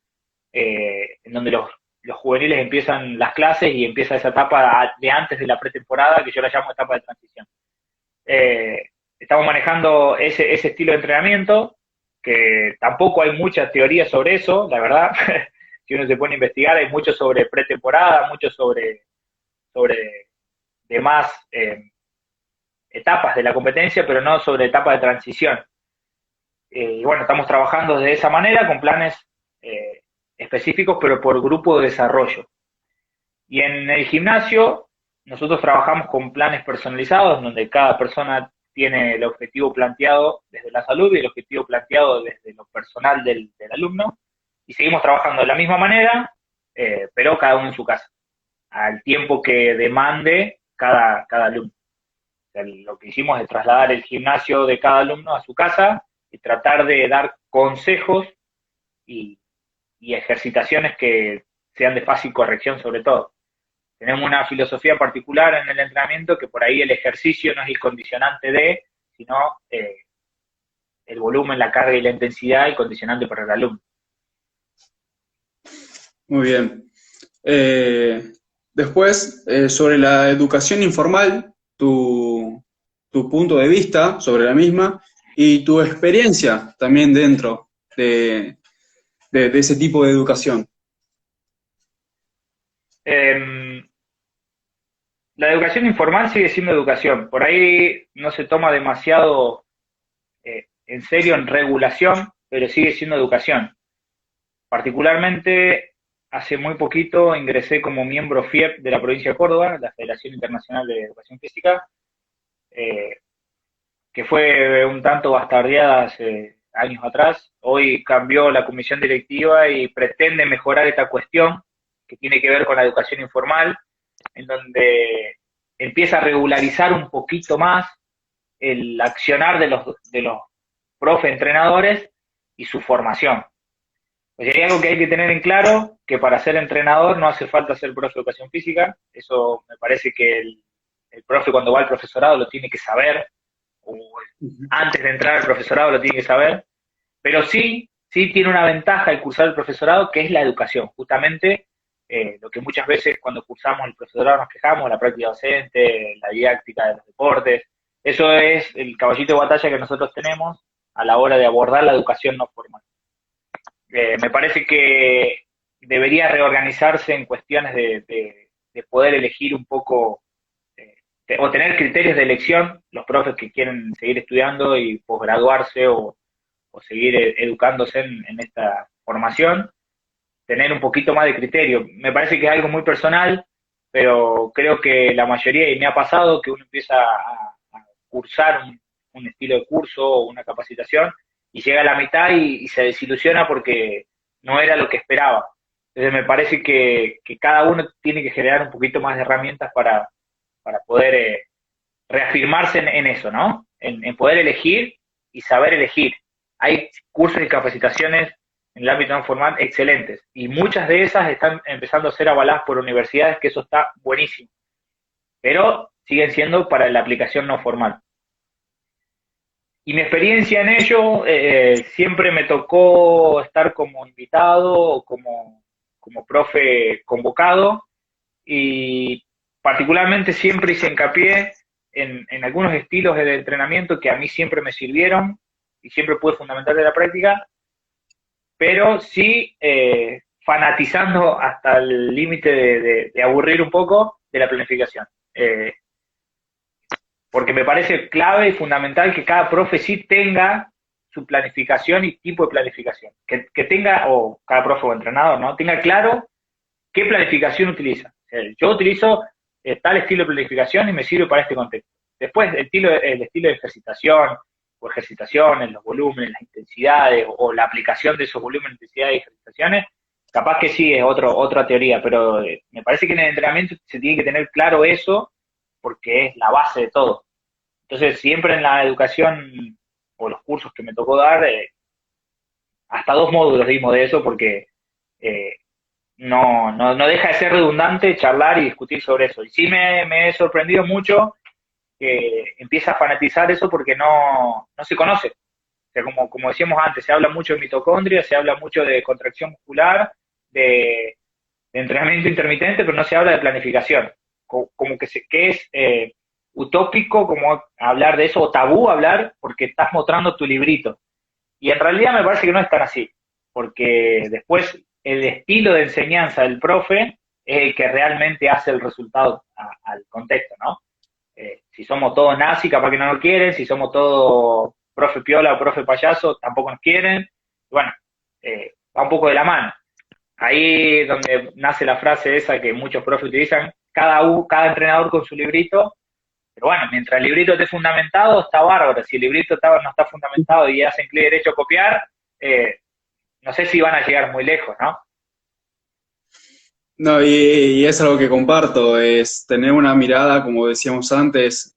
en donde los juveniles empiezan las clases y empieza esa etapa de antes de la pretemporada, que yo la llamo etapa de transición. Eh, Estamos manejando ese estilo de entrenamiento, que tampoco hay mucha teoría sobre eso, la verdad. Si uno se pone a investigar, hay mucho sobre pretemporada, mucho sobre demás etapas de la competencia, pero no sobre etapas de transición. Y bueno, estamos trabajando de esa manera con planes específicos, pero por grupo de desarrollo. Y en el gimnasio, nosotros trabajamos con planes personalizados, donde cada persona tiene el objetivo planteado desde la salud y el objetivo planteado desde lo personal del alumno, y seguimos trabajando de la misma manera, pero cada uno en su casa, al tiempo que demande cada alumno. O sea, lo que hicimos es trasladar el gimnasio de cada alumno a su casa y tratar de dar consejos y, y ejercitaciones que sean de fácil corrección sobre todo. Tenemos una filosofía particular en el entrenamiento que por ahí el ejercicio no es el condicionante de, sino el volumen, la carga y la intensidad, el condicionante para el alumno. Muy bien. Después, sobre la educación informal, tu punto de vista sobre la misma y tu experiencia también dentro de ese tipo de educación. Eh, la educación informal sigue siendo educación. Por ahí no se toma demasiado en serio en regulación, pero sigue siendo educación. Particularmente, hace muy poquito ingresé como miembro FIEP de la provincia de Córdoba, la Federación Internacional de Educación Física, eh, que fue un tanto bastardeada hace años atrás. Hoy cambió la comisión directiva y pretende mejorar esta cuestión que tiene que ver con la educación informal, en donde empieza a regularizar un poquito más el accionar de los profe entrenadores y su formación. Pues hay algo que hay que tener en claro, que para ser entrenador no hace falta ser profe de educación física. Eso me parece que el profe cuando va al profesorado lo tiene que saber, o antes de entrar al profesorado lo tiene que saber, pero sí tiene una ventaja el cursar el profesorado, que es la educación. Justamente lo que muchas veces cuando cursamos el profesorado nos quejamos, la práctica docente, la didáctica de los deportes. Eso es el caballito de batalla que nosotros tenemos a la hora de abordar la educación no formal. Me parece que debería reorganizarse en cuestiones de poder elegir un poco o tener criterios de elección los profes que quieren seguir estudiando y posgraduarse o seguir educándose en esta formación, tener un poquito más de criterio. Me parece que es algo muy personal, pero creo que la mayoría, y me ha pasado, que uno empieza a cursar un estilo de curso o una capacitación y llega a la mitad y se desilusiona porque no era lo que esperaba. Entonces me parece que cada uno tiene que generar un poquito más de herramientas para poder reafirmarse en eso, ¿no? En poder elegir y saber elegir. Hay cursos y capacitaciones en el ámbito no formal excelentes y muchas de esas están empezando a ser avaladas por universidades, que eso está buenísimo, pero siguen siendo para la aplicación no formal. Y mi experiencia en ello, siempre me tocó estar como invitado o como profe convocado, y particularmente siempre hice hincapié en algunos estilos de entrenamiento que a mí siempre me sirvieron y siempre pude fundamentar de la práctica, pero sí fanatizando hasta el límite de aburrir un poco de la planificación. Porque me parece clave y fundamental que cada profe sí tenga su planificación y tipo de planificación. Que tenga, o cada profe o entrenador, ¿no? Tenga claro qué planificación utiliza. Yo utilizo tal estilo de planificación y me sirve para este contexto. Después, el estilo de ejercitación, o ejercitaciones, los volúmenes, las intensidades, o la aplicación de esos volúmenes, intensidades y ejercitaciones, capaz que sí es otra teoría, pero me parece que en el entrenamiento se tiene que tener claro eso, porque es la base de todo. Entonces, siempre en la educación o los cursos que me tocó dar, hasta 2 módulos dimos de eso, porque eh, no deja de ser redundante charlar y discutir sobre eso. Y sí me he sorprendido mucho que empieza a fanatizar eso porque no se conoce. O sea, como decíamos antes, se habla mucho de mitocondria, se habla mucho de contracción muscular, de entrenamiento intermitente, pero no se habla de planificación. Como que es utópico como hablar de eso, o tabú hablar, porque estás mostrando tu librito. Y en realidad me parece que no es tan así, porque después el estilo de enseñanza del profe es el que realmente hace el resultado al contexto, ¿no? Si somos todos nazis, capaz que no nos quieren; si somos todos profe piola o profe payaso, tampoco nos quieren. Bueno, va un poco de la mano. Ahí es donde nace la frase esa que muchos profes utilizan: cada entrenador con su librito. Pero bueno, mientras el librito esté fundamentado, está bárbaro. Si el librito no está fundamentado y hacen clic derecho a copiar, no sé si van a llegar muy lejos, ¿no? No, y es algo que comparto, es tener una mirada, como decíamos antes,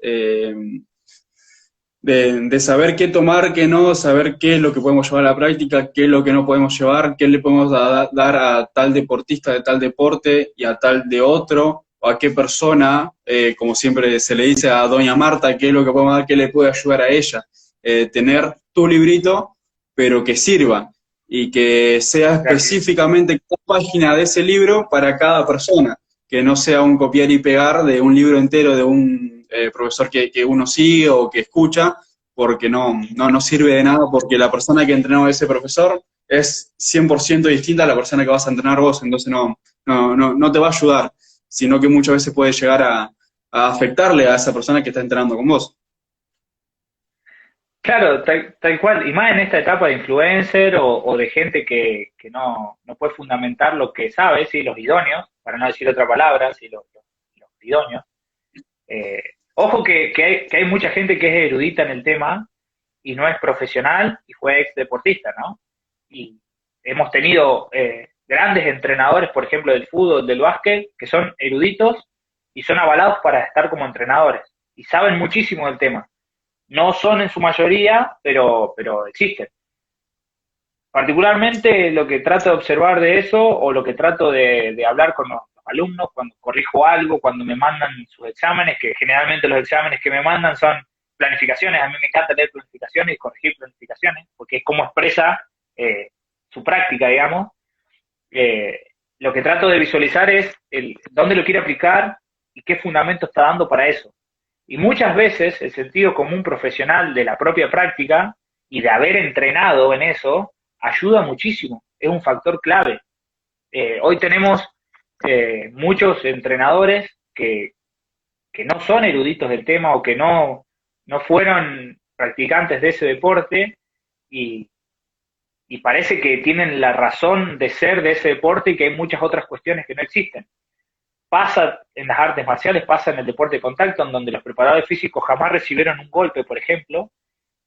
de saber qué tomar, qué no, saber qué es lo que podemos llevar a la práctica, qué es lo que no podemos llevar, qué le podemos dar a tal deportista de tal deporte y a tal de otro, o a qué persona, como siempre se le dice a doña Marta, qué es lo que podemos dar, qué le puede ayudar a ella. Tener tu librito, pero que sirva y que sea Gracias. específicamente cada página de ese libro para cada persona, que no sea un copiar y pegar de un libro entero de un profesor que uno sigue o que escucha, porque no sirve de nada, porque la persona que entrenó a ese profesor es 100% distinta a la persona que vas a entrenar vos, entonces no te va a ayudar, sino que muchas veces puede llegar a afectarle a esa persona que está entrenando con vos. Claro, tal cual. Y más en esta etapa de influencer o de gente que no puede fundamentar lo que sabe, ¿sí? Los idóneos, para no decir otra palabra, ¿sí? Los idóneos. Eh, Ojo que hay mucha gente que es erudita en el tema y no es profesional y fue ex deportista, ¿no? Y hemos tenido grandes entrenadores, por ejemplo, del fútbol, del básquet, que son eruditos y son avalados para estar como entrenadores y saben muchísimo del tema. No son en su mayoría, pero existen. Particularmente lo que trato de observar de eso, o lo que trato de hablar con los alumnos cuando corrijo algo, cuando me mandan sus exámenes, que generalmente los exámenes que me mandan son planificaciones. A mí me encanta leer planificaciones y corregir planificaciones, porque es como expresa su práctica, digamos. Eh, lo que trato de visualizar es dónde lo quiere aplicar y qué fundamento está dando para eso. Y muchas veces el sentido común profesional de la propia práctica y de haber entrenado en eso ayuda muchísimo, es un factor clave. Hoy tenemos muchos entrenadores que no son eruditos del tema o que no fueron practicantes de ese deporte, y, y parece que tienen la razón de ser de ese deporte y que hay muchas otras cuestiones que no existen. Pasa en las artes marciales, pasa en el deporte de contacto, en donde los preparadores físicos jamás recibieron un golpe, por ejemplo,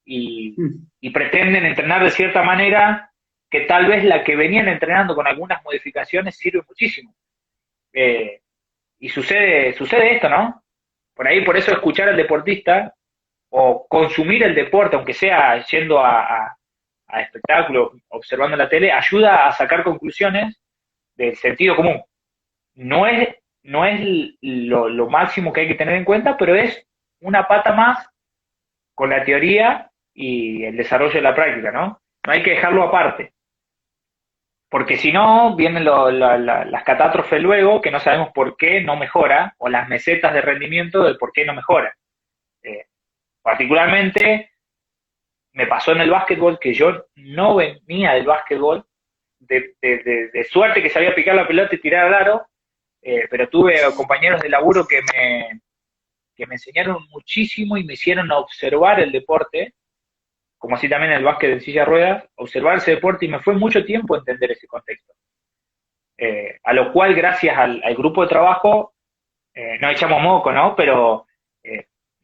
Mm. y pretenden entrenar de cierta manera que tal vez la que venían entrenando con algunas modificaciones sirve muchísimo. Eh, y sucede esto, ¿no? Por ahí, por eso escuchar al deportista o consumir el deporte, aunque sea yendo a espectáculos, observando la tele, ayuda a sacar conclusiones del sentido común. No es lo máximo que hay que tener en cuenta, pero es una pata más con la teoría y el desarrollo de la práctica, ¿no? No hay que dejarlo aparte, porque si no, vienen las catástrofes luego, que no sabemos por qué no mejora, o las mesetas de rendimiento del por qué no mejora. Eh, Particularmente, me pasó en el básquetbol que yo no venía del básquetbol, de suerte que sabía picar la pelota y tirar al aro, pero tuve compañeros de laburo que me enseñaron muchísimo y me hicieron observar el deporte, como así también el básquet en silla de ruedas, observar ese deporte y me fue mucho tiempo entender ese contexto. A lo cual, gracias al grupo de trabajo, no echamos moco, ¿no? Pero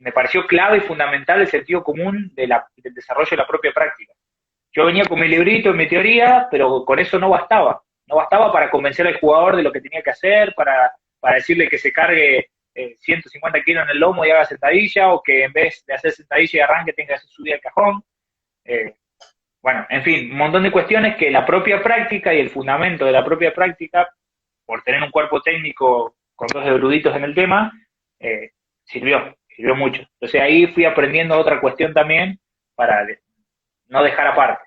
me pareció clave y fundamental el sentido común del desarrollo de la propia práctica. Yo venía con mi librito y mi teoría, pero con eso no bastaba. No bastaba para convencer al jugador de lo que tenía que hacer, para decirle que se cargue 150 kilos en el lomo y haga sentadilla, o que en vez de hacer sentadilla y arranque tenga que hacer subida al cajón. Eh, bueno, en fin, un montón de cuestiones que la propia práctica y el fundamento de la propia práctica, por tener un cuerpo técnico con dos eruditos en el tema, eh, sirvió mucho. Entonces ahí fui aprendiendo otra cuestión también para no dejar aparte.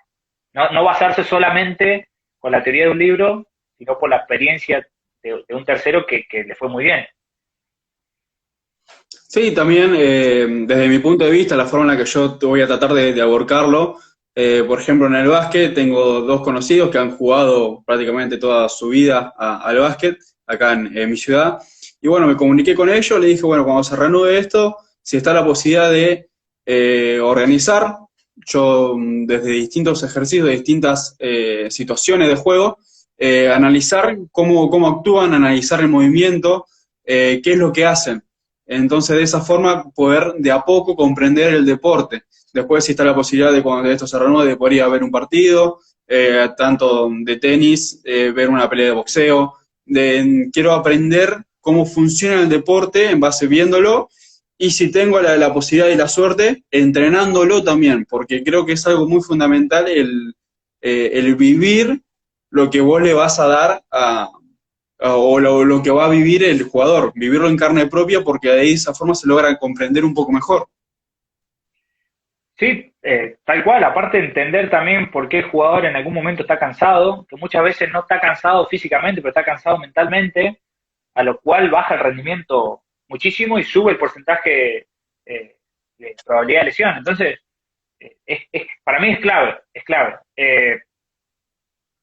No basarse solamente con la teoría de un libro, sino por la experiencia de un tercero que le fue muy bien. Sí, también desde mi punto de vista, la forma en la que yo te voy a tratar de aborcarlo, por ejemplo, en el básquet tengo dos conocidos que han jugado prácticamente toda su vida al básquet acá en mi ciudad. Y bueno, me comuniqué con ellos, le dije, bueno, cuando se reanude esto, si está la posibilidad de organizar, yo desde distintos ejercicios, de distintas situaciones de juego, analizar cómo actúan, analizar el movimiento, qué es lo que hacen. Entonces, de esa forma, poder de a poco comprender el deporte. Después, si está la posibilidad de cuando esto se reanude, de poder ir a ver un partido, tanto de tenis, ver una pelea de boxeo. Quiero aprender cómo funciona el deporte en base viéndolo, y si tengo la posibilidad y la suerte, entrenándolo también, porque creo que es algo muy fundamental el vivir lo que vos le vas a dar o lo que va a vivir el jugador, vivirlo en carne propia, porque de esa forma se logra comprender un poco mejor. Sí, tal cual, aparte de entender también por qué el jugador en algún momento está cansado, que muchas veces no está cansado físicamente, pero está cansado mentalmente, a lo cual baja el rendimiento muchísimo y sube el porcentaje de probabilidad de lesión. Entonces, para mí es clave, es clave.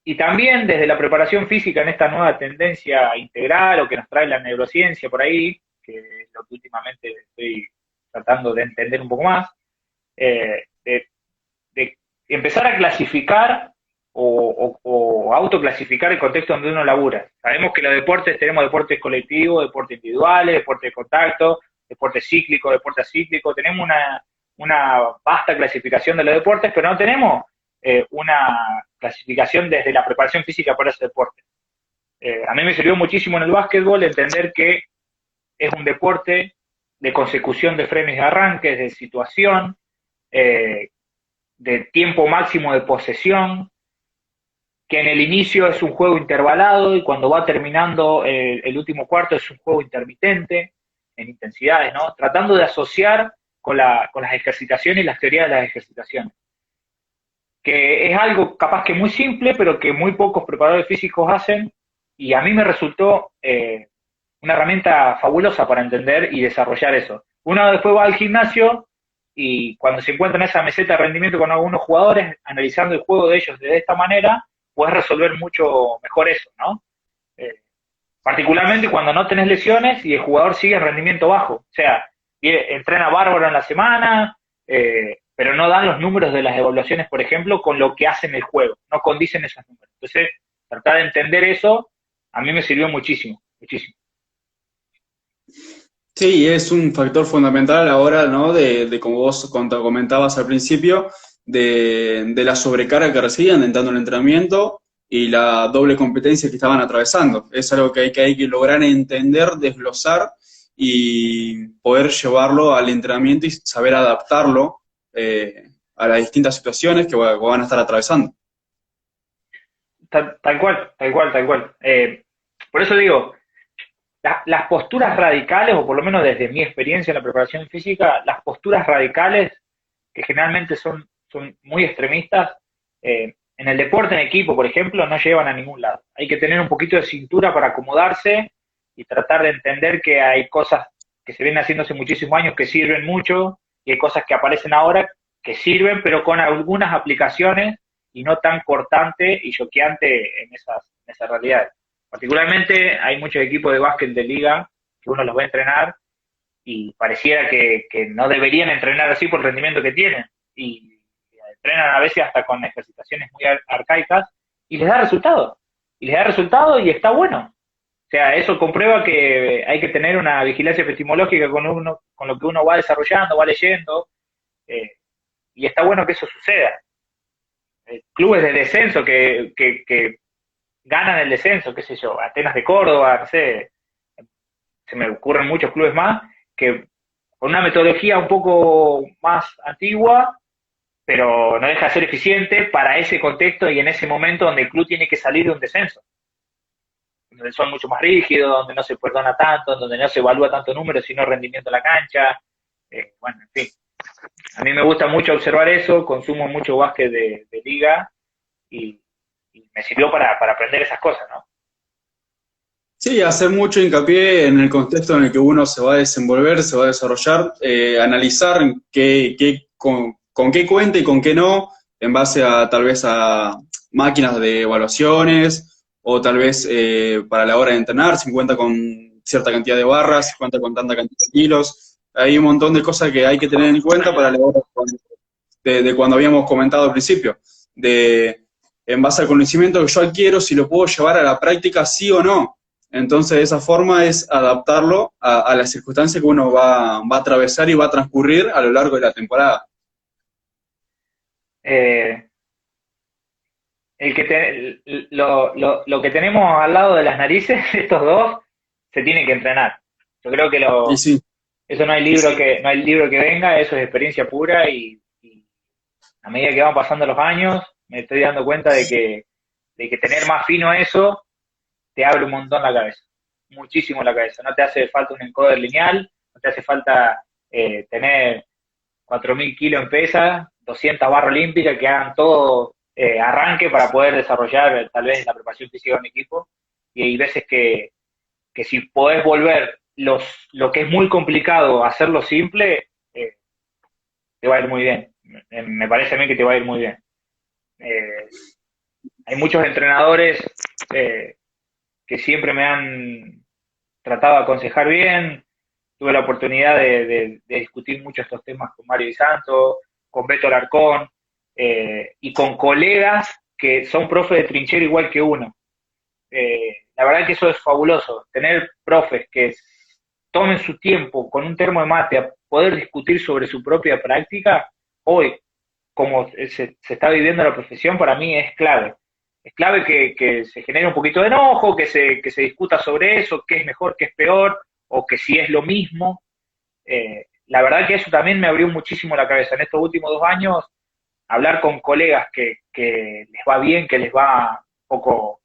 Y también desde la preparación física en esta nueva tendencia integral o que nos trae la neurociencia por ahí, que es lo que últimamente estoy tratando de entender un poco más, de empezar a clasificar o autoclasificar el contexto donde uno labura. Sabemos que los deportes, tenemos deportes colectivos, deportes individuales, deportes de contacto, deportes cíclicos, deportes acíclicos, tenemos una vasta clasificación de los deportes, pero no tenemos una clasificación desde la preparación física para ese deporte. A mí me sirvió muchísimo en el básquetbol entender que es un deporte de consecución de frenos y arranques, de situación, eh, de tiempo máximo de posesión, que en el inicio es un juego intervalado y cuando va terminando el último cuarto es un juego intermitente en intensidades, ¿no? Tratando de asociar con las ejercitaciones y las teorías de las ejercitaciones. Que es algo capaz que muy simple, pero que muy pocos preparadores físicos hacen, y a mí me resultó una herramienta fabulosa para entender y desarrollar eso. Uno después va al gimnasio y cuando se encuentra en esa meseta de rendimiento con algunos jugadores, analizando el juego de ellos de esta manera, puedes resolver mucho mejor eso, ¿no? Eh, Particularmente cuando no tenés lesiones y el jugador sigue en rendimiento bajo. O sea, entrena bárbaro en la semana, pero no dan los números de las evaluaciones, por ejemplo, con lo que hacen el juego. No condicen esos números. Entonces, tratar de entender eso a mí me sirvió muchísimo, muchísimo. Sí, es un factor fundamental a la hora, ¿no? De como vos comentabas al principio, de la sobrecarga que recibían entrando en el entrenamiento y la doble competencia que estaban atravesando. Es algo que hay que lograr entender, desglosar y poder llevarlo al entrenamiento y saber adaptarlo a las distintas situaciones que van a estar atravesando. Tal cual, tal cual, tal cual. Por eso digo, las posturas radicales, o por lo menos desde mi experiencia en la preparación física, las posturas radicales, que generalmente son muy extremistas, en el deporte en equipo, por ejemplo, no llevan a ningún lado. Hay que tener un poquito de cintura para acomodarse y tratar de entender que hay cosas que se vienen haciendo hace muchísimos años que sirven mucho y hay cosas que aparecen ahora que sirven, pero con algunas aplicaciones y no tan cortante y choqueante en esas realidades. Particularmente hay muchos equipos de básquet de liga que uno los va a entrenar y pareciera que no deberían entrenar así por el rendimiento que tienen. Y entrenan a veces hasta con ejercitaciones muy arcaicas y les da resultado. Y les da resultado y está bueno. O sea, eso comprueba que hay que tener una vigilancia epistemológica con lo que uno va desarrollando, va leyendo, eh, y está bueno que eso suceda. Clubes de descenso que ganan el descenso, qué sé yo, Atenas de Córdoba, no sé, se me ocurren muchos clubes más, que con una metodología un poco más antigua, pero no deja de ser eficiente para ese contexto y en ese momento donde el club tiene que salir de un descenso, donde son mucho más rígidos, donde no se perdona tanto, donde no se evalúa tanto número, sino rendimiento de la cancha. Bueno, en fin, a mí me gusta mucho observar eso, consumo mucho básquet de liga y, y, me sirvió para aprender esas cosas, ¿no? Sí, hacer mucho hincapié en el contexto en el que uno se va a desenvolver, se va a desarrollar, analizar con qué cuenta y con qué no, en base a tal vez a máquinas de evaluaciones, o tal vez para la hora de entrenar, si cuenta con cierta cantidad de barras, si cuenta con tanta cantidad de kilos. Hay un montón de cosas que hay que tener en cuenta para la hora de cuando habíamos comentado al principio, de en base al conocimiento que yo adquiero, si lo puedo llevar a la práctica sí o no. Entonces, de esa forma es adaptarlo a las circunstancias que uno va a atravesar y va a transcurrir a lo largo de la temporada. Eh, lo que tenemos al lado de las narices, estos dos, se tienen que entrenar. Yo creo que Y sí, eso no hay libro no hay libro que venga, eso es experiencia pura y a medida que van pasando los años, me estoy dando cuenta de que tener más fino eso te abre un montón la cabeza, muchísimo la cabeza. No te hace falta un encoder lineal, no te hace falta tener 4.000 kilos en pesa, 200 barras olímpicas que hagan todo arranque para poder desarrollar tal vez la preparación física de un equipo. Y hay veces que si podés volver lo que es muy complicado a hacerlo simple, te va a ir muy bien. Me parece a mí que te va a ir muy bien. Eh, hay muchos entrenadores eh, que siempre me han tratado de aconsejar bien. Tuve la oportunidad de discutir mucho estos temas con Mario Di Santo, con Beto Larcón, y con colegas que son profes de trinchera igual que uno. La verdad que eso es fabuloso, tener profes que tomen su tiempo con un termo de mate a poder discutir sobre su propia práctica, hoy, como se está viviendo la profesión, para mí es clave. Es clave que se genere un poquito de enojo, que se discuta sobre eso, qué es mejor, qué es peor, o que si es lo mismo. La verdad que eso también me abrió muchísimo la cabeza. En estos últimos 2 años, hablar con colegas que les va bien, que les va un poco